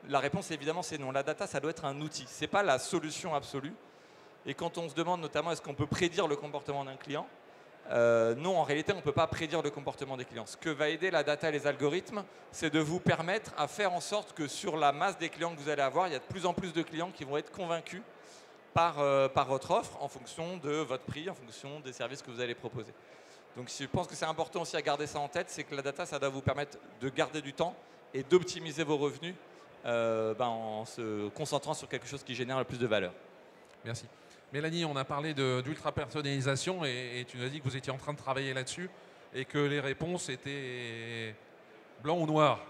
La réponse, évidemment, c'est non. La data, ça doit être un outil. Ce n'est pas la solution absolue. Et quand on se demande notamment est-ce qu'on peut prédire le comportement d'un client, non, en réalité, on ne peut pas prédire le comportement des clients. Ce que va aider la data et les algorithmes, c'est de vous permettre à faire en sorte que sur la masse des clients que vous allez avoir, il y a de plus en plus de clients qui vont être convaincus par votre offre en fonction de votre prix, en fonction des services que vous allez proposer. Donc je pense que c'est important aussi à garder ça en tête, c'est que la data, ça doit vous permettre de garder du temps et d'optimiser vos revenus en se concentrant sur quelque chose qui génère le plus de valeur. Merci. Mélanie, on a parlé d'ultra-personnalisation et tu nous as dit que vous étiez en train de travailler là-dessus et que les réponses étaient blanc ou noir.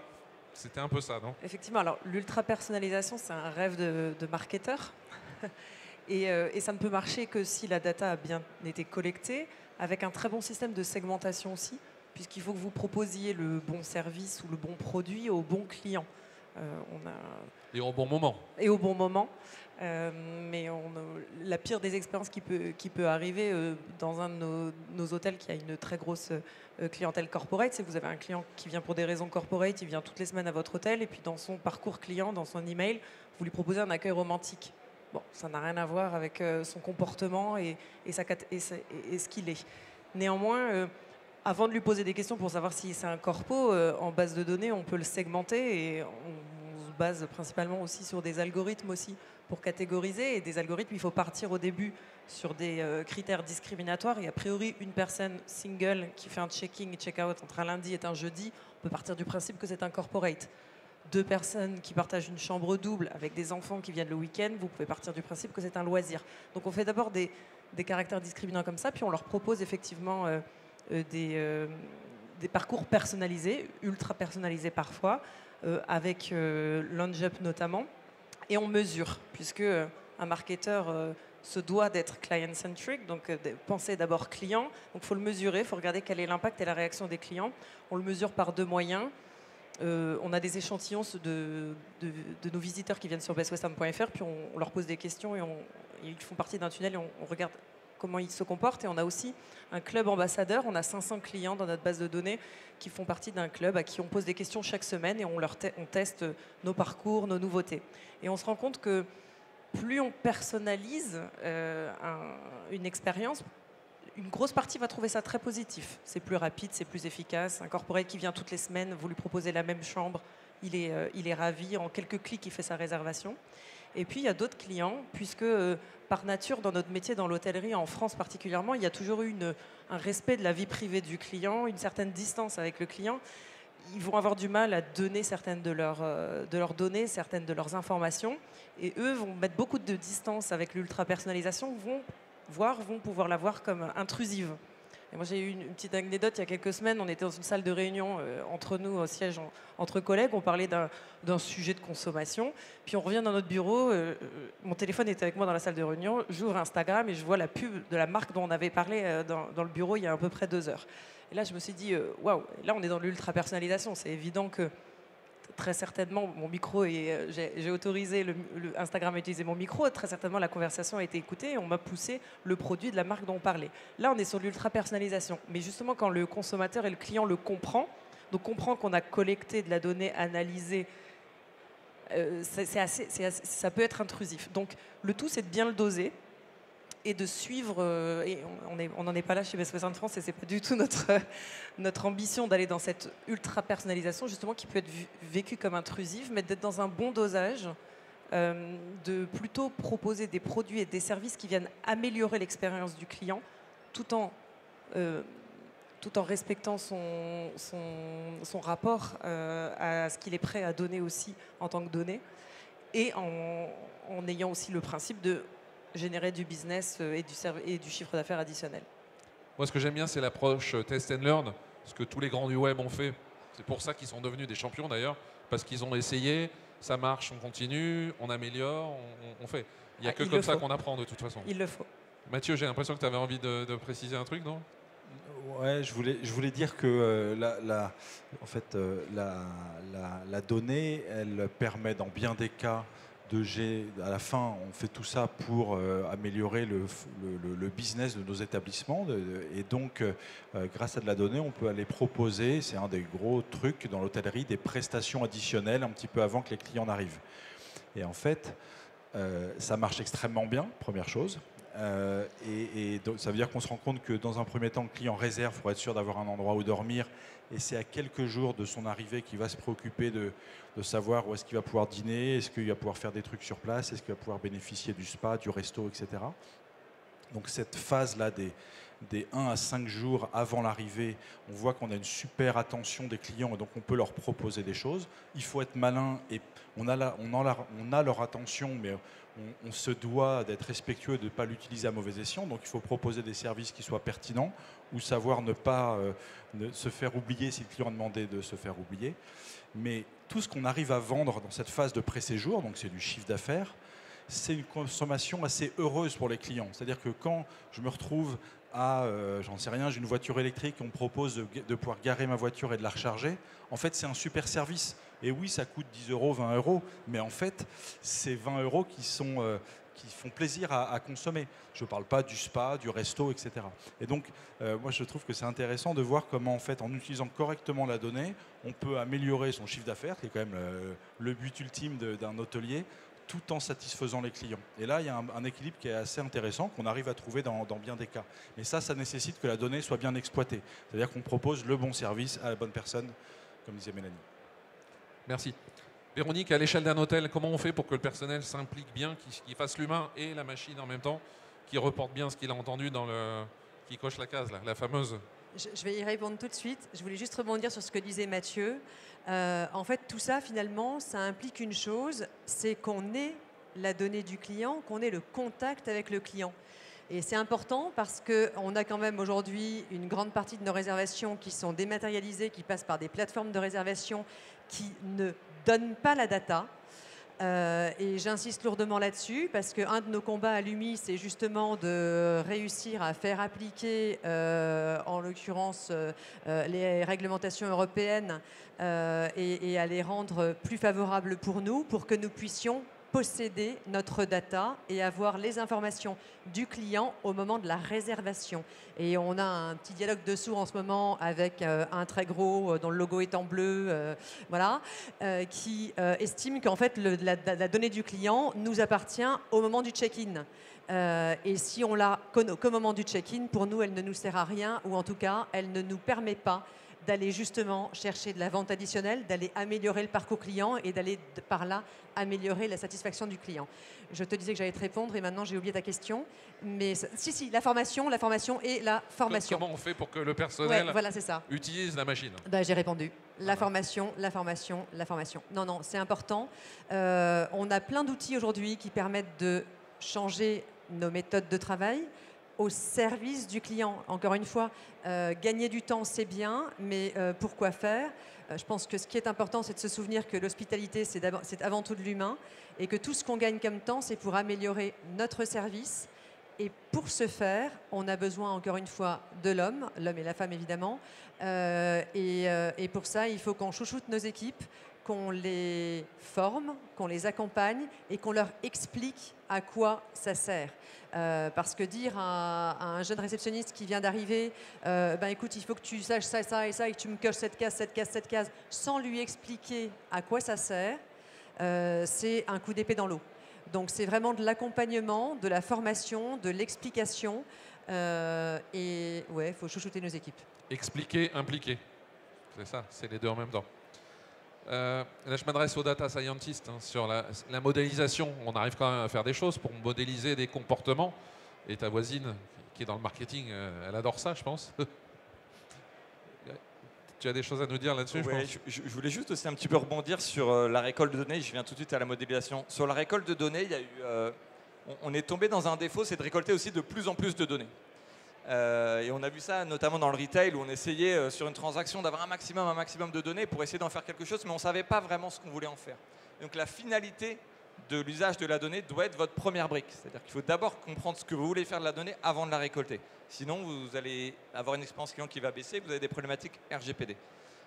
C'était un peu ça, non? Effectivement, alors l'ultra-personnalisation, c'est un rêve de marketeur. Et ça ne peut marcher que si la data a bien été collectée, avec un très bon système de segmentation aussi, puisqu'il faut que vous proposiez le bon service ou le bon produit au bon client. Et au bon moment. Et au bon moment. Mais la pire des expériences qui peut arriver dans un de nos hôtels qui a une très grosse clientèle corporate, c'est que vous avez un client qui vient pour des raisons corporate, il vient toutes les semaines à votre hôtel, et puis dans son parcours client, dans son email, vous lui proposez un accueil romantique. Bon, ça n'a rien à voir avec son comportement et ce qu'il est. Néanmoins, avant de lui poser des questions pour savoir si c'est un corpo, en base de données, on peut le segmenter et on se base principalement aussi sur des algorithmes aussi pour catégoriser. Et des algorithmes, il faut partir au début sur des critères discriminatoires. Et a priori, une personne single qui fait un check-in et check-out entre un lundi et un jeudi, on peut partir du principe que c'est un corporate. 2 personnes qui partagent une chambre double avec des enfants qui viennent le week-end, vous pouvez partir du principe que c'est un loisir. Donc on fait d'abord des caractères discriminants comme ça, puis on leur propose effectivement des parcours personnalisés, ultra personnalisés parfois, avec LaunchUp notamment, et on mesure, puisque un marketeur se doit d'être client-centric, donc penser d'abord client, donc il faut le mesurer, il faut regarder quel est l'impact et la réaction des clients. On le mesure par 2 moyens. On a des échantillons de nos visiteurs qui viennent sur bestwestham.fr, puis on leur pose des questions et ils font partie d'un tunnel et on regarde comment ils se comportent. Et on a aussi un club ambassadeur, on a 500 clients dans notre base de données qui font partie d'un club à qui on pose des questions chaque semaine et on teste nos parcours, nos nouveautés. Et on se rend compte que plus on personnalise une expérience, une grosse partie va trouver ça très positif. C'est plus rapide, c'est plus efficace. Un corporate qui vient toutes les semaines, vous lui proposez la même chambre, il est ravi. En quelques clics, il fait sa réservation. Et puis, il y a d'autres clients, puisque par nature, dans notre métier, dans l'hôtellerie, en France particulièrement, il y a toujours eu un respect de la vie privée du client, une certaine distance avec le client. Ils vont avoir du mal à donner certaines de leurs données, certaines de leurs informations. Et eux vont mettre beaucoup de distance avec l'ultra-personnalisation, vont pouvoir la voir comme intrusive. Et moi, j'ai eu une petite anecdote il y a quelques semaines. On était dans une salle de réunion entre nous, au siège, entre collègues. On parlait d'un sujet de consommation. Puis on revient dans notre bureau. Mon téléphone était avec moi dans la salle de réunion. J'ouvre Instagram et je vois la pub de la marque dont on avait parlé dans le bureau il y a à peu près 2 heures. Et là, je me suis dit, waouh, là, on est dans l'ultra-personnalisation. C'est évident que très certainement, mon micro j'ai autorisé Instagram à utiliser mon micro. Très certainement, la conversation a été écoutée et on m'a poussé le produit de la marque dont on parlait. Là, on est sur l'ultra-personnalisation. Mais justement, quand le consommateur et le client le comprend, donc comprend qu'on a collecté de la donnée, analysée, ça peut être intrusif. Donc, le tout, c'est de bien le doser et de suivre, et on n'en est pas là chez Best Western France et c'est pas du tout notre ambition d'aller dans cette ultra personnalisation justement qui peut être vécue comme intrusive, mais d'être dans un bon dosage, de plutôt proposer des produits et des services qui viennent améliorer l'expérience du client tout en respectant son rapport à ce qu'il est prêt à donner aussi en tant que données, et en ayant aussi le principe de générer du business et du chiffre d'affaires additionnel. Moi, ce que j'aime bien, c'est l'approche test and learn, ce que tous les grands du web ont fait. C'est pour ça qu'ils sont devenus des champions d'ailleurs, parce qu'ils ont essayé, ça marche, on continue, on améliore, on fait. Il n'y a que comme ça qu'on apprend de toute façon. Il le faut. Mathieu, j'ai l'impression que tu avais envie de préciser un truc, non? Ouais, je voulais dire que la donnée, elle permet dans bien des cas à la fin, on fait tout ça pour améliorer le business de nos établissements. Et donc, grâce à de la donnée, on peut aller proposer, c'est un des gros trucs dans l'hôtellerie, des prestations additionnelles un petit peu avant que les clients n'arrivent. Et en fait, ça marche extrêmement bien, première chose. Donc, ça veut dire qu'on se rend compte que dans un premier temps, le client réserve pour être sûr d'avoir un endroit où dormir. Et c'est à quelques jours de son arrivée qu'il va se préoccuper de savoir où est-ce qu'il va pouvoir dîner, est-ce qu'il va pouvoir faire des trucs sur place, est-ce qu'il va pouvoir bénéficier du spa, du resto, etc. Donc cette phase-là des 1 à 5 jours avant l'arrivée, on voit qu'on a une super attention des clients et donc on peut leur proposer des choses. Il faut être malin et on a leur attention, mais on se doit d'être respectueux et de ne pas l'utiliser à mauvais escient. Donc il faut proposer des services qui soient pertinents ou savoir ne pas se faire oublier si le client a demandé de se faire oublier. Mais tout ce qu'on arrive à vendre dans cette phase de pré-séjour, donc c'est du chiffre d'affaires, c'est une consommation assez heureuse pour les clients. C'est-à-dire que quand je me retrouve à, j'en sais rien, j'ai une voiture électrique, on me propose de pouvoir garer ma voiture et de la recharger, en fait c'est un super service. Et oui, ça coûte 10 euros, 20 euros, mais en fait c'est 20 euros qui font plaisir à consommer. Je ne parle pas du spa, du resto, etc. Et donc, moi je trouve que c'est intéressant de voir comment en fait, en utilisant correctement la donnée, on peut améliorer son chiffre d'affaires, qui est quand même le but ultime d'un hôtelier, tout en satisfaisant les clients. Et là, il y a un équilibre qui est assez intéressant, qu'on arrive à trouver dans bien des cas. Mais ça nécessite que la donnée soit bien exploitée. C'est-à-dire qu'on propose le bon service à la bonne personne, comme disait Mélanie. Merci. Véronique, à l'échelle d'un hôtel, comment on fait pour que le personnel s'implique bien, qu'il fasse l'humain et la machine en même temps, qu'il reporte bien ce qu'il a entendu qui coche la case, là, la fameuse? Je vais y répondre tout de suite. Je voulais juste rebondir sur ce que disait Mathieu. En fait, tout ça, finalement, ça implique une chose, c'est qu'on ait la donnée du client, qu'on ait le contact avec le client. Et c'est important parce qu'on a quand même aujourd'hui une grande partie de nos réservations qui sont dématérialisées, qui passent par des plateformes de réservation qui ne donnent pas la data. Et j'insiste lourdement là-dessus parce qu'un de nos combats à l'UMI, c'est justement de réussir à faire appliquer, en l'occurrence, les réglementations européennes et à les rendre plus favorables pour nous, pour que nous puissions posséder notre data et avoir les informations du client au moment de la réservation. Et on a un petit dialogue dessous en ce moment avec un très gros dont le logo est en bleu, voilà, qui estime qu'en fait la donnée du client nous appartient au moment du check-in. Et si on l'a qu'au moment du check-in, pour nous, elle ne nous sert à rien, ou en tout cas, elle ne nous permet pas d'aller justement chercher de la vente additionnelle, d'aller améliorer le parcours client et d'aller par là améliorer la satisfaction du client. Je te disais que j'allais te répondre et maintenant j'ai oublié ta question. Mais si, la formation et la formation. Comment on fait pour que le personnel voilà, c'est ça. utilise la machine? J'ai répondu. La formation. Non, c'est important. On a plein d'outils aujourd'hui qui permettent de changer nos méthodes de travail au service du client. Encore une fois, gagner du temps, c'est bien, mais pourquoi faire? Je pense que ce qui est important, c'est de se souvenir que l'hospitalité, c'est avant tout de l'humain, et que tout ce qu'on gagne comme temps, c'est pour améliorer notre service. Et pour ce faire, on a besoin, encore une fois, de l'homme et la femme, évidemment. Et pour ça, il faut qu'on chouchoute nos équipes, qu'on les forme, qu'on les accompagne et qu'on leur explique à quoi ça sert. Parce que dire à un jeune réceptionniste qui vient d'arriver, écoute, il faut que tu saches ça, ça et ça, et que tu me coches cette case, sans lui expliquer à quoi ça sert, c'est un coup d'épée dans l'eau. Donc c'est vraiment de l'accompagnement, de la formation, de l'explication. Et ouais, il faut chouchouter nos équipes. Expliquer, impliquer. C'est ça, c'est les deux en même temps. Là, je m'adresse aux data scientists sur la modélisation. On arrive quand même à faire des choses pour modéliser des comportements. Et ta voisine, qui est dans le marketing, elle adore ça, je pense. Tu as des choses à nous dire là-dessus? Oui, je voulais juste aussi un petit peu rebondir sur la récolte de données. Je viens tout de suite à la modélisation. Sur la récolte de données, il y a eu, on est tombé dans un défaut, c'est de récolter aussi de plus en plus de données. Et on a vu ça notamment dans le retail où on essayait sur une transaction d'avoir un maximum de données pour essayer d'en faire quelque chose, mais on ne savait pas vraiment ce qu'on voulait en faire. Donc la finalité de l'usage de la donnée doit être votre première brique. C'est-à-dire qu'il faut d'abord comprendre ce que vous voulez faire de la donnée avant de la récolter. Sinon, vous allez avoir une expérience client qui va baisser, vous avez des problématiques RGPD.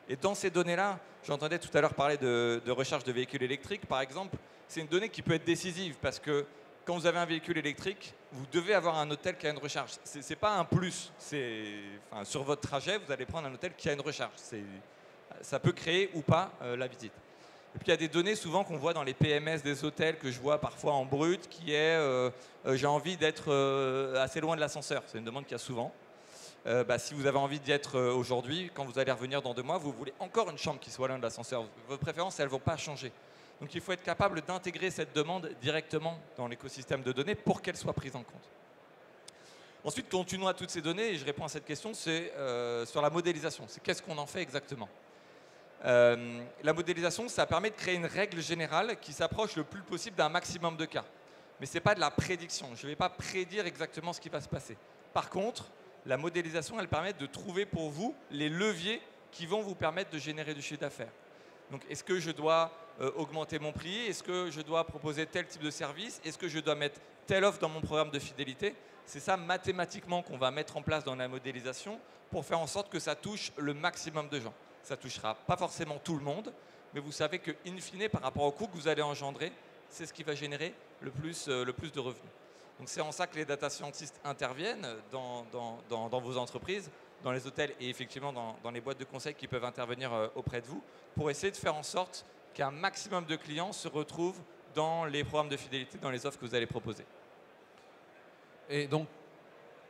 Et dans ces données-là, j'entendais tout à l'heure parler de recharge de véhicules électriques, par exemple. C'est une donnée qui peut être décisive parce que quand vous avez un véhicule électrique, vous devez avoir un hôtel qui a une recharge. Ce n'est pas un plus. Sur votre trajet, vous allez prendre un hôtel qui a une recharge. Ça peut créer ou pas la visite. Et puis il y a des données souvent qu'on voit dans les PMS des hôtels, que je vois parfois en brut, qui est j'ai envie d'être assez loin de l'ascenseur. C'est une demande qu'il y a souvent. Si vous avez envie d'y être aujourd'hui, quand vous allez revenir dans 2 mois, vous voulez encore une chambre qui soit loin de l'ascenseur. Vos préférences, elles ne vont pas changer. Donc il faut être capable d'intégrer cette demande directement dans l'écosystème de données pour qu'elle soit prise en compte. Ensuite, continuons à toutes ces données, et je réponds à cette question, c'est sur la modélisation. C'est qu'est-ce qu'on en fait exactement? La modélisation, ça permet de créer une règle générale qui s'approche le plus possible d'un maximum de cas. Mais ce n'est pas de la prédiction. Je ne vais pas prédire exactement ce qui va se passer. Par contre, la modélisation, elle permet de trouver pour vous les leviers qui vont vous permettre de générer du chiffre d'affaires. Donc, est-ce que je dois augmenter mon prix? Est-ce que je dois proposer tel type de service? Est-ce que je dois mettre telle offre dans mon programme de fidélité? C'est ça, mathématiquement, qu'on va mettre en place dans la modélisation pour faire en sorte que ça touche le maximum de gens. Ça ne touchera pas forcément tout le monde, mais vous savez que, in fine, par rapport au coût que vous allez engendrer, c'est ce qui va générer le plus de revenus. Donc c'est en ça que les data scientists interviennent dans vos entreprises, dans les hôtels et effectivement dans les boîtes de conseil qui peuvent intervenir auprès de vous pour essayer de faire en sorte qu'un maximum de clients se retrouvent dans les programmes de fidélité, dans les offres que vous allez proposer. Et donc,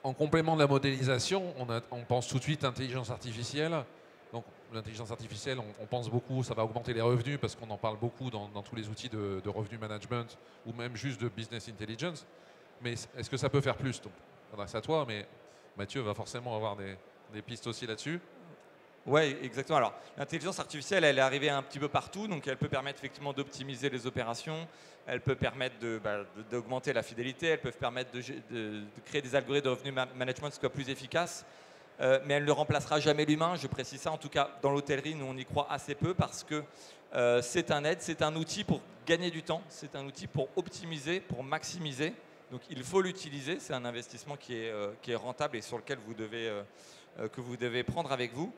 en complément de la modélisation, on pense tout de suite intelligence artificielle. Donc l'intelligence artificielle, on pense beaucoup, ça va augmenter les revenus parce qu'on en parle beaucoup dans tous les outils de revenu management ou même juste de business intelligence. Mais est-ce que ça peut faire plus? Donc, c'est à toi, mais Mathieu va forcément avoir des pistes aussi là-dessus. Oui, exactement. Alors, l'intelligence artificielle, elle est arrivée un petit peu partout, donc elle peut permettre effectivement d'optimiser les opérations, elle peut permettre d'augmenter la fidélité, elle peut permettre de créer des algorithmes de revenu management qui soient plus efficaces, mais elle ne remplacera jamais l'humain, je précise ça. En tout cas, dans l'hôtellerie, nous, on y croit assez peu parce que c'est un aide, c'est un outil pour gagner du temps, c'est un outil pour optimiser, pour maximiser. Donc il faut l'utiliser, c'est un investissement qui est rentable et sur lequel que vous devez prendre avec vous.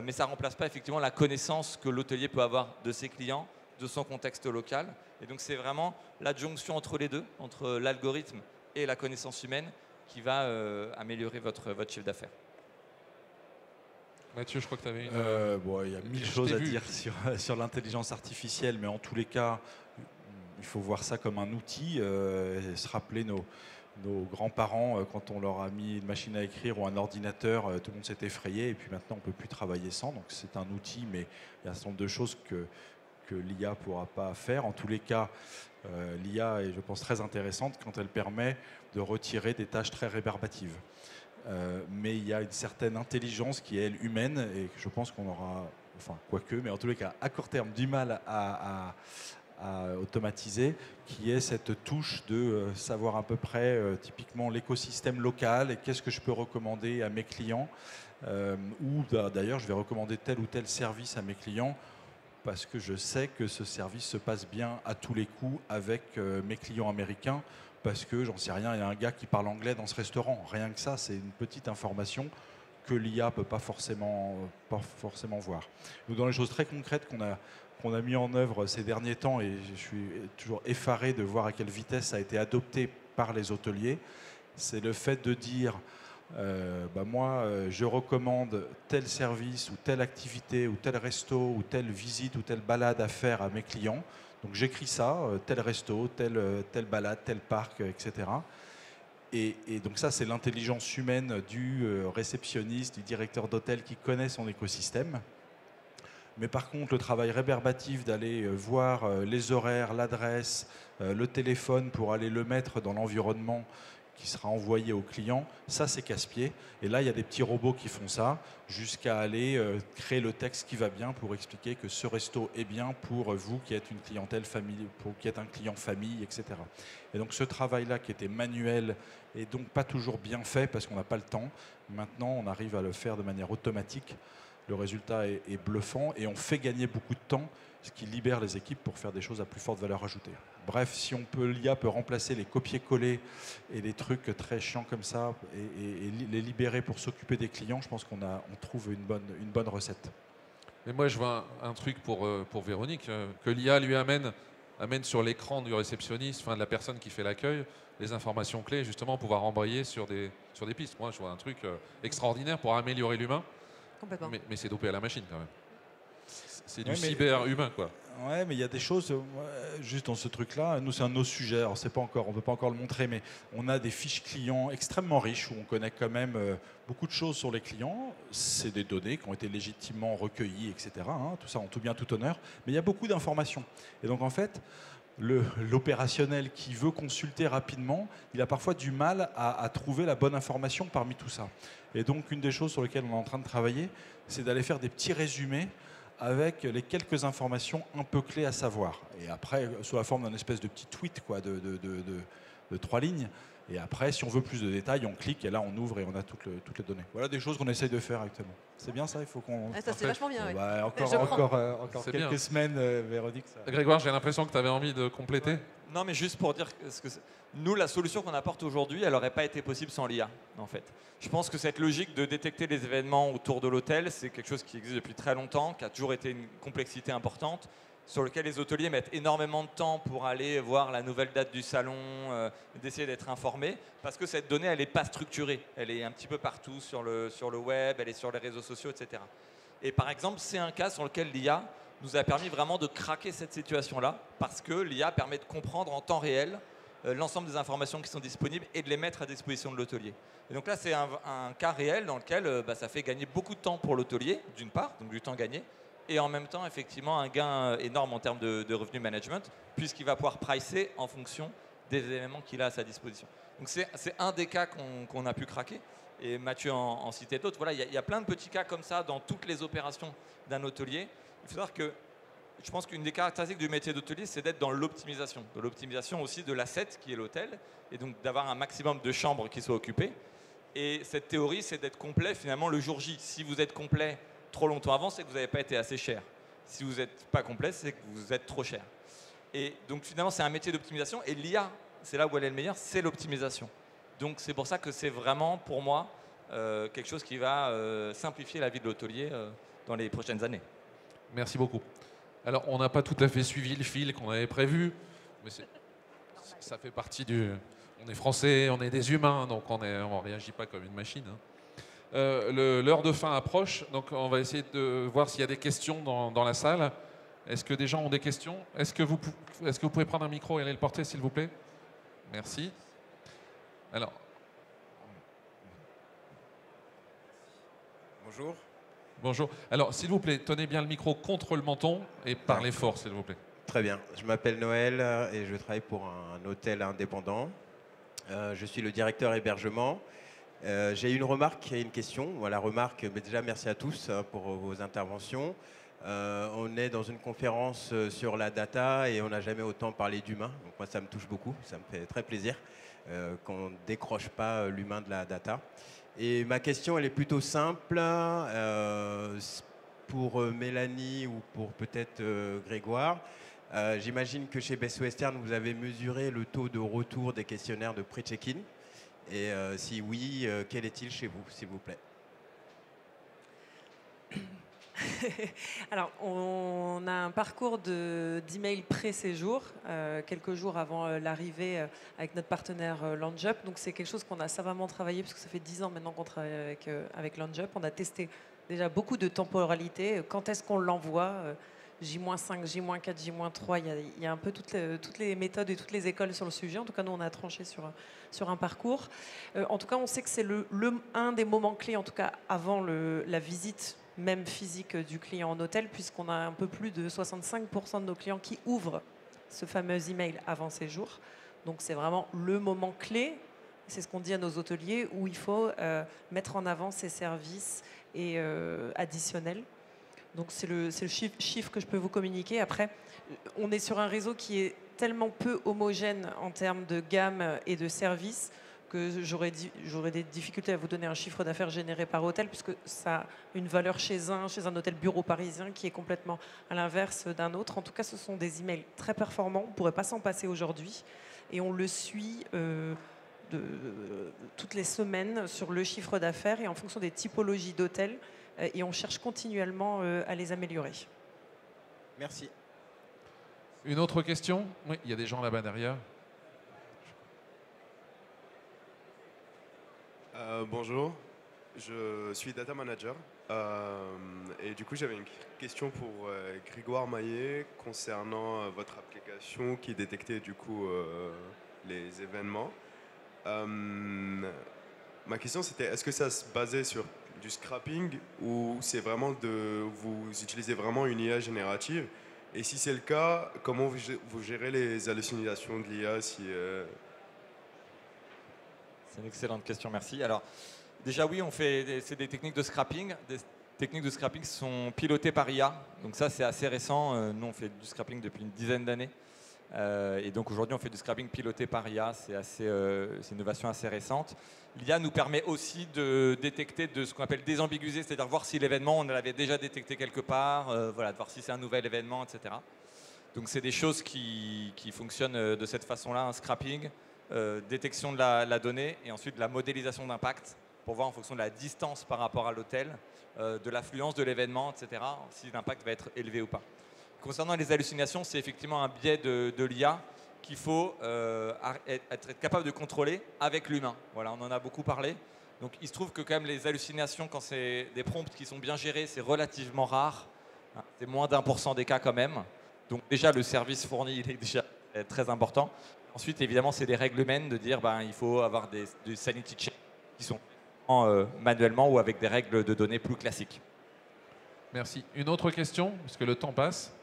Mais ça ne remplace pas effectivement la connaissance que l'hôtelier peut avoir de ses clients, de son contexte local. Et donc c'est vraiment l'adjonction entre les deux, entre l'algorithme et la connaissance humaine, qui va améliorer votre chiffre d'affaires. Mathieu, je crois que tu avais une... Il y a 1000 choses à dire sur l'intelligence artificielle, mais en tous les cas, il faut voir ça comme un outil, se rappeler nos grands-parents, quand on leur a mis une machine à écrire ou un ordinateur, tout le monde s'est effrayé et puis maintenant on ne peut plus travailler sans. Donc c'est un outil, mais il y a un certain nombre de choses que l'IA ne pourra pas faire. En tous les cas, l'IA est, je pense, très intéressante quand elle permet de retirer des tâches très rébarbatives. Mais il y a une certaine intelligence qui est, elle, humaine et que je pense qu'on aura, enfin quoique, mais en tous les cas à court terme, du mal à automatiser, qui est cette touche de savoir à peu près typiquement l'écosystème local et qu'est-ce que je peux recommander à mes clients, ou d'ailleurs je vais recommander tel ou tel service à mes clients parce que je sais que ce service se passe bien à tous les coups avec mes clients américains, parce que j'en sais rien, il y a un gars qui parle anglais dans ce restaurant. Rien que ça, c'est une petite information que l'IA ne peut pas forcément voir. Donc dans les choses très concrètes qu'on a mis en œuvre ces derniers temps, et je suis toujours effaré de voir à quelle vitesse ça a été adopté par les hôteliers, c'est le fait de dire moi je recommande tel service ou telle activité ou tel resto ou telle visite ou telle balade à faire à mes clients. Donc j'écris ça, tel resto, telle balade, tel parc, etc. Et donc ça, c'est l'intelligence humaine du réceptionniste, du directeur d'hôtel qui connaît son écosystème. Mais par contre, le travail rébarbatif d'aller voir les horaires, l'adresse, le téléphone pour aller le mettre dans l'environnement qui sera envoyé au client, ça c'est casse-pied. Et là, il y a des petits robots qui font ça, jusqu'à aller créer le texte qui va bien pour expliquer que ce resto est bien pour vous qui êtes une clientèle famille, pour qui êtes un client famille, etc. Et donc ce travail-là qui était manuel et donc pas toujours bien fait parce qu'on n'a pas le temps, maintenant on arrive à le faire de manière automatique. Le résultat est bluffant et on fait gagner beaucoup de temps, ce qui libère les équipes pour faire des choses à plus forte valeur ajoutée. Bref, si l'IA peut remplacer les copier-coller et les trucs très chiants comme ça et les libérer pour s'occuper des clients, je pense qu'on trouve une bonne recette. Mais moi, je vois un truc pour Véronique, que l'IA lui amène sur l'écran du réceptionniste, enfin de la personne qui fait l'accueil, les informations clés, justement, pour pouvoir embrayer sur des pistes. Moi, je vois un truc extraordinaire pour améliorer l'humain. Complètement. Mais c'est dopé à la machine quand même. C'est du Ouais, mais- cyber-humain, quoi. Ouais, mais il y a des choses, juste dans ce truc-là, nous c'est un de nos sujets, alors c'est pas encore, on ne peut pas encore le montrer, mais on a des fiches clients extrêmement riches où on connaît quand même beaucoup de choses sur les clients. C'est des données qui ont été légitimement recueillies, etc. hein, tout ça en tout bien, tout honneur, mais il y a beaucoup d'informations. Et donc en fait, l'opérationnel qui veut consulter rapidement, il a parfois du mal à trouver la bonne information parmi tout ça. Et donc une des choses sur lesquelles on est en train de travailler, c'est d'aller faire des petits résumés avec les quelques informations un peu clés à savoir. Et après, sous la forme d'un espèce de petit tweet quoi, de 3 lignes. Et après, si on veut plus de détails, on clique et là, on ouvre et on a toutes les données. Voilà des choses qu'on essaye de faire actuellement. C'est bien ça, il faut qu'on... Ah, ça, c'est vachement bien. Oui. Bah, Je prends. encore C'est quelques bien. semaines, Véronique. Ça... Grégoire, j'ai l'impression que tu avais envie de compléter. Non, mais juste pour dire que nous, la solution qu'on apporte aujourd'hui, elle n'aurait pas été possible sans l'IA, en fait. Je pense que cette logique de détecter les événements autour de l'hôtel, c'est quelque chose qui existe depuis très longtemps, qui a toujours été une complexité importante, sur lequel les hôteliers mettent énormément de temps pour aller voir la nouvelle date du salon, d'essayer d'être informés, parce que cette donnée, elle n'est pas structurée. Elle est un petit peu partout sur le web, elle est sur les réseaux sociaux, etc. Et par exemple, c'est un cas sur lequel l'IA nous a permis vraiment de craquer cette situation-là, parce que l'IA permet de comprendre en temps réel l'ensemble des informations qui sont disponibles et de les mettre à disposition de l'hôtelier. Et donc là, c'est un cas réel dans lequel ça fait gagner beaucoup de temps pour l'hôtelier, d'une part, donc du temps gagné, et en même temps, effectivement, un gain énorme en termes de revenu management, puisqu'il va pouvoir pricer en fonction des éléments qu'il a à sa disposition. Donc c'est un des cas qu'on a pu craquer, et Mathieu en citait d'autres. Voilà, il y a plein de petits cas comme ça dans toutes les opérations d'un hôtelier. Il faut savoir que je pense qu'une des caractéristiques du métier d'hôtelier, c'est d'être dans l'optimisation. De l'optimisation aussi de l'asset qui est l'hôtel, et donc d'avoir un maximum de chambres qui soient occupées. Et cette théorie, c'est d'être complet finalement le jour J. Si vous êtes complet trop longtemps avant, c'est que vous n'avez pas été assez cher. Si vous n'êtes pas complet, c'est que vous êtes trop cher. Et donc finalement, c'est un métier d'optimisation. Et l'IA, c'est là où elle est le meilleur, c'est l'optimisation. Donc c'est pour ça que c'est vraiment, pour moi, quelque chose qui va simplifier la vie de l'hôtelier dans les prochaines années. Merci beaucoup. Alors, on n'a pas tout à fait suivi le fil qu'on avait prévu, mais ça fait partie du... On est français, on est des humains, donc on ne réagit pas comme une machine. Hein. L'heure de fin approche, donc on va essayer de voir s'il y a des questions dans la salle. Est-ce que des gens ont des questions? Est-ce que vous pouvez prendre un micro et aller le porter, s'il vous plaît? Merci. Alors. Bonjour. Bonjour. Alors, s'il vous plaît, tenez bien le micro contre le menton et parlez fort, s'il vous plaît. Très bien. Je m'appelle Noël et je travaille pour un hôtel indépendant. Je suis le directeur hébergement. J'ai une remarque et une question. Voilà, remarque, mais déjà merci à tous pour vos interventions. On est dans une conférence sur la data et on n'a jamais autant parlé d'humain. Donc moi, ça me touche beaucoup, ça me fait très plaisir qu'on ne décroche pas l'humain de la data. Et ma question, elle est plutôt simple. Pour Mélanie ou pour peut-être Grégoire, j'imagine que chez Best Western, vous avez mesuré le taux de retour des questionnaires de pré-check-in. Et si oui, quel est-il chez vous, s'il vous plaît? Alors, on a un parcours d'email pré-séjour, quelques jours avant l'arrivée avec notre partenaire LoungeUp. Donc, c'est quelque chose qu'on a savamment travaillé, parce que ça fait 10 ans maintenant qu'on travaille avec LoungeUp. On a testé déjà beaucoup de temporalité. Quand est-ce qu'on l'envoie? J-5, J-4, J-3, il y a un peu toutes les méthodes et toutes les écoles sur le sujet. En tout cas, nous, on a tranché sur un parcours. En tout cas, on sait que c'est un des moments clés, en tout cas avant la visite même physique du client en hôtel, puisqu'on a un peu plus de 65% de nos clients qui ouvrent ce fameux email avant séjour. Donc c'est vraiment le moment clé, c'est ce qu'on dit à nos hôteliers, où il faut mettre en avant ces services et additionnels. Donc c'est le chiffre que je peux vous communiquer. Après, on est sur un réseau qui est tellement peu homogène en termes de gamme et de services que j'aurais des difficultés à vous donner un chiffre d'affaires généré par hôtel, puisque ça a une valeur chez un hôtel bureau parisien qui est complètement à l'inverse d'un autre. En tout cas, ce sont des emails très performants. On ne pourrait pas s'en passer aujourd'hui. Et on le suit toutes les semaines sur le chiffre d'affaires et en fonction des typologies d'hôtels. Et on cherche continuellement à les améliorer. Merci. Une autre question? Oui, il y a des gens là-bas derrière. Bonjour. je suis data manager et du coup j'avais une question pour Grégoire Maillet concernant votre application qui détectait du coup les événements. Ma question c'était est-ce que ça se basait sur du scrapping ou c'est vraiment vous utilisez vraiment une IA générative? Et si c'est le cas, comment vous gérez les hallucinations de l'IA si, C'est une excellente question, merci. Alors, déjà oui, c'est des techniques de scrapping. Des techniques de scrapping sont pilotées par IA. Donc ça, c'est assez récent. Nous, on fait du scrapping depuis une dizaine d'années. Et donc aujourd'hui, on fait du scrapping piloté par IA. C'est une innovation assez récente. L'IA nous permet aussi de détecter de ce qu'on appelle désambiguiser, c'est-à-dire voir si l'événement, on l'avait déjà détecté quelque part, voilà, de voir si c'est un nouvel événement, etc. Donc c'est des choses qui fonctionnent de cette façon-là, un scrapping, détection de la donnée et ensuite de la modélisation d'impact pour voir en fonction de la distance par rapport à l'hôtel, de l'affluence de l'événement, etc., si l'impact va être élevé ou pas. Concernant les hallucinations, c'est effectivement un biais de l'IA qu'il faut être capable de contrôler avec l'humain. Voilà, on en a beaucoup parlé. Donc il se trouve que quand même les hallucinations, quand c'est des prompts qui sont bien gérés, c'est relativement rare. C'est moins d'1% des cas quand même. Donc déjà, le service fourni, il est déjà très important. Ensuite, évidemment, c'est des règles humaines de dire il faut avoir des sanity checks qui sont manuellement ou avec des règles de données plus classiques. Merci. Une autre question, parce que le temps passe.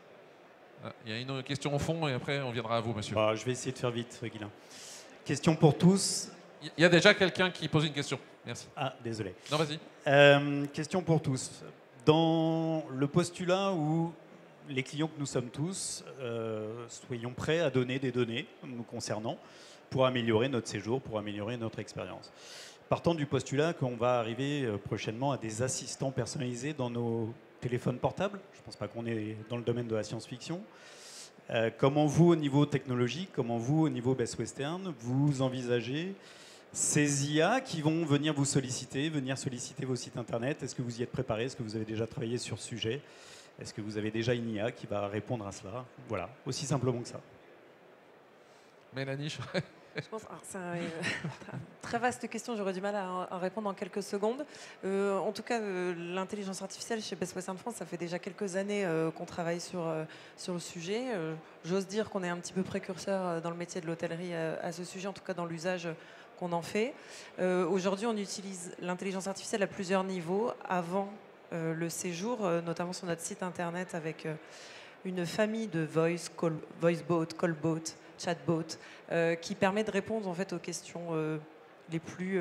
Il y a une question au fond et après on viendra à vous, monsieur. Je vais essayer de faire vite, Guilain. Question pour tous. Il y a déjà quelqu'un qui pose une question. Merci. Ah, désolé. Non, vas-y. Question pour tous. Dans le postulat où les clients que nous sommes tous, soyons prêts à donner des données nous concernant pour améliorer notre séjour, pour améliorer notre expérience. Partant du postulat qu'on va arriver prochainement à des assistants personnalisés dans nos téléphones portables, je ne pense pas qu'on est dans le domaine de la science-fiction. Comment vous, au niveau technologique, comment vous, au niveau Best Western, vous envisagez ces IA qui vont venir vous solliciter, venir solliciter vos sites internet? Est-ce que vous y êtes préparé? Est-ce que vous avez déjà travaillé sur ce sujet? Est-ce que vous avez déjà une IA qui va répondre à cela? Voilà, aussi simplement que ça. Mélanie, je pense c'est une très vaste question, j'aurais du mal à répondre en quelques secondes. En tout cas, l'intelligence artificielle chez Best Western France, ça fait déjà quelques années qu'on travaille sur le sujet. J'ose dire qu'on est un petit peu précurseur dans le métier de l'hôtellerie à ce sujet, en tout cas dans l'usage qu'on en fait. Aujourd'hui, on utilise l'intelligence artificielle à plusieurs niveaux. Avant le séjour, notamment sur notre site internet avec une famille de voice bot, call bot, chatbot, qui permet de répondre en fait aux questions les plus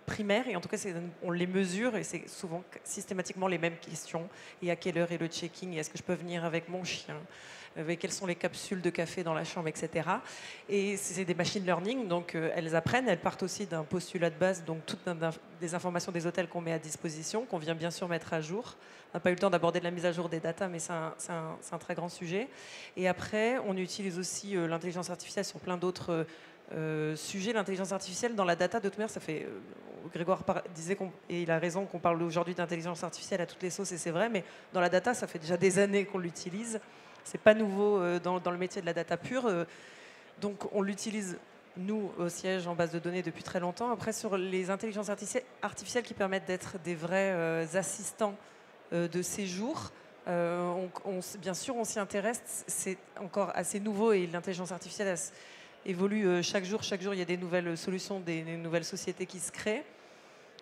primaires. Et en tout cas, on les mesure et c'est souvent systématiquement les mêmes questions. Et à quelle heure est le check-in? Et est-ce que je peux venir avec mon chien? Quelles sont les capsules de café dans la chambre, etc. Et c'est des machine learning, donc elles apprennent. Elles partent aussi d'un postulat de base, donc toutes des informations des hôtels qu'on met à disposition, qu'on vient bien sûr mettre à jour. On n'a pas eu le temps d'aborder de la mise à jour des datas, mais c'est un très grand sujet. Et après, on utilise aussi l'intelligence artificielle sur plein d'autres sujets. L'intelligence artificielle dans la data, de toute manière, ça fait... Grégoire disait, et il a raison, qu'on parle aujourd'hui d'intelligence artificielle à toutes les sauces, et c'est vrai, mais dans la data, ça fait déjà des années qu'on l'utilise. C'est pas nouveau dans le métier de la data pure. Donc on l'utilise, nous, au siège, en base de données depuis très longtemps. Après, sur les intelligences artificielles qui permettent d'être des vrais assistants de séjour, bien sûr, on s'y intéresse. C'est encore assez nouveau et l'intelligence artificielle évolue chaque jour. Chaque jour, il y a des nouvelles solutions, des nouvelles sociétés qui se créent.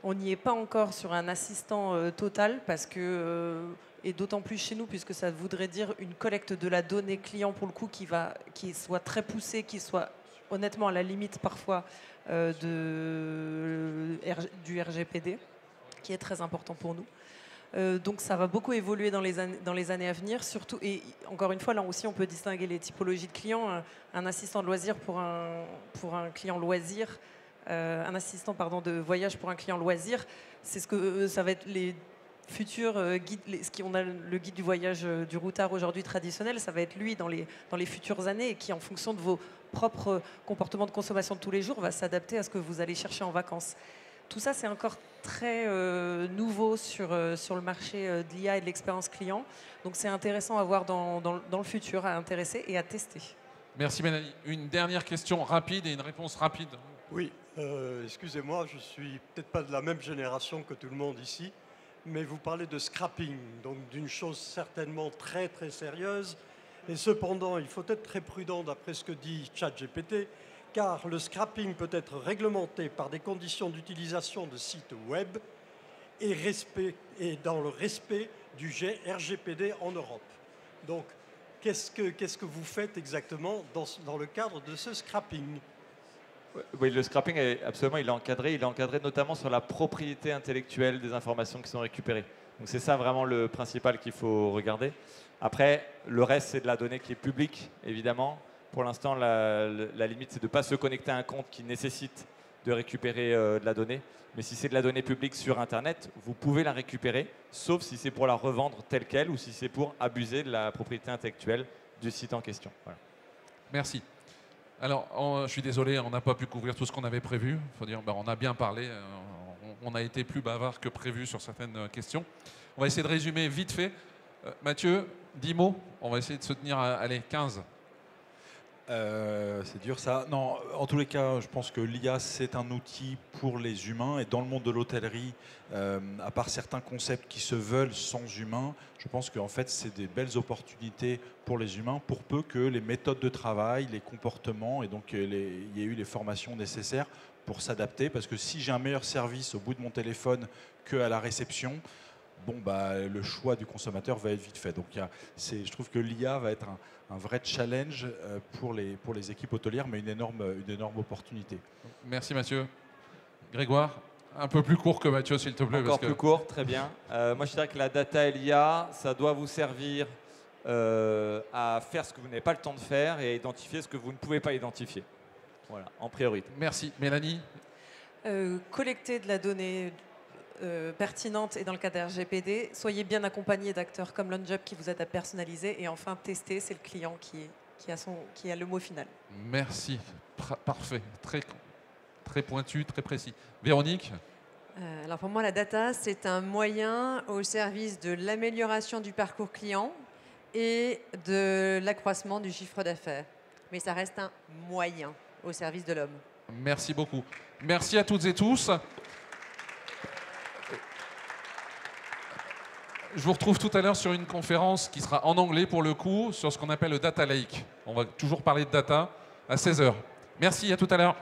On n'y est pas encore sur un assistant total parce que... et d'autant plus chez nous, puisque ça voudrait dire une collecte de la donnée client, pour le coup, qui soit très poussée, qui soit honnêtement à la limite parfois du RGPD, qui est très important pour nous. Donc ça va beaucoup évoluer dans les années à venir, surtout, et encore une fois, là aussi, on peut distinguer les typologies de clients. Un assistant de loisir pour un client loisir, un assistant de voyage pour un client loisir, c'est ce que ça va être les futurs guides, on a le guide du voyage du routard aujourd'hui traditionnel, ça va être lui dans les futures années et qui, en fonction de vos propres comportements de consommation de tous les jours, va s'adapter à ce que vous allez chercher en vacances. Tout ça, c'est encore très nouveau sur le marché de l'IA et de l'expérience client. Donc c'est intéressant à voir dans le futur, à intéresser et à tester. Merci Mélanie. Une dernière question rapide et une réponse rapide. Oui, excusez-moi, je suis peut-être pas de la même génération que tout le monde ici, mais vous parlez de scrapping, donc d'une chose certainement très très sérieuse. Et cependant, il faut être très prudent d'après ce que dit ChatGPT, car le scrapping peut être réglementé par des conditions d'utilisation de sites web et dans le respect du RGPD en Europe. Donc, qu'est-ce que vous faites exactement dans le cadre de ce scrapping? Oui, le scrapping, absolument, il est encadré. Il est encadré notamment sur la propriété intellectuelle des informations qui sont récupérées. Donc c'est ça vraiment le principal qu'il faut regarder. Après, le reste, c'est de la donnée qui est publique, évidemment. Pour l'instant, la limite, c'est de ne pas se connecter à un compte qui nécessite de récupérer de la donnée. Mais si c'est de la donnée publique sur Internet, vous pouvez la récupérer, sauf si c'est pour la revendre telle qu'elle ou si c'est pour abuser de la propriété intellectuelle du site en question. Voilà. Merci. Alors, je suis désolé, on n'a pas pu couvrir tout ce qu'on avait prévu. Il faut dire, on a bien parlé. On a été plus bavard que prévu sur certaines questions. On va essayer de résumer vite fait. Mathieu, 10 mots. On va essayer de se tenir à, allez, 15. C'est dur ça. Non, en tous les cas, je pense que l'IA, c'est un outil pour les humains. Et dans le monde de l'hôtellerie, à part certains concepts qui se veulent sans humains, je pense qu'en fait, c'est des belles opportunités pour les humains, pour peu que les méthodes de travail, les comportements, et donc il y ait eu les formations nécessaires pour s'adapter. Parce que si j'ai un meilleur service au bout de mon téléphone qu'à la réception, le choix du consommateur va être vite fait. Donc je trouve que l'IA va être un vrai challenge pour les équipes hôtelières, mais une énorme opportunité. Merci Mathieu. Grégoire, un peu plus court que Mathieu, s'il te plaît. Encore plus court, très bien. Moi, je dirais que la data et l'IA, ça doit vous servir à faire ce que vous n'avez pas le temps de faire et à identifier ce que vous ne pouvez pas identifier. Voilà, en priorité. Merci. Mélanie? Collecter de la donnée pertinente et dans le cadre RGPD, soyez bien accompagné d'acteurs comme LoungeUp qui vous aident à personnaliser et enfin tester, c'est le client qui a le mot final. Merci, parfait, très pointu, très précis. Véronique? Alors pour moi, la data, c'est un moyen au service de l'amélioration du parcours client et de l'accroissement du chiffre d'affaires. Mais ça reste un moyen au service de l'homme. Merci beaucoup. Merci à toutes et tous. Je vous retrouve tout à l'heure sur une conférence qui sera en anglais pour le coup, sur ce qu'on appelle le Data Lake. On va toujours parler de data à 16h. Merci, à tout à l'heure.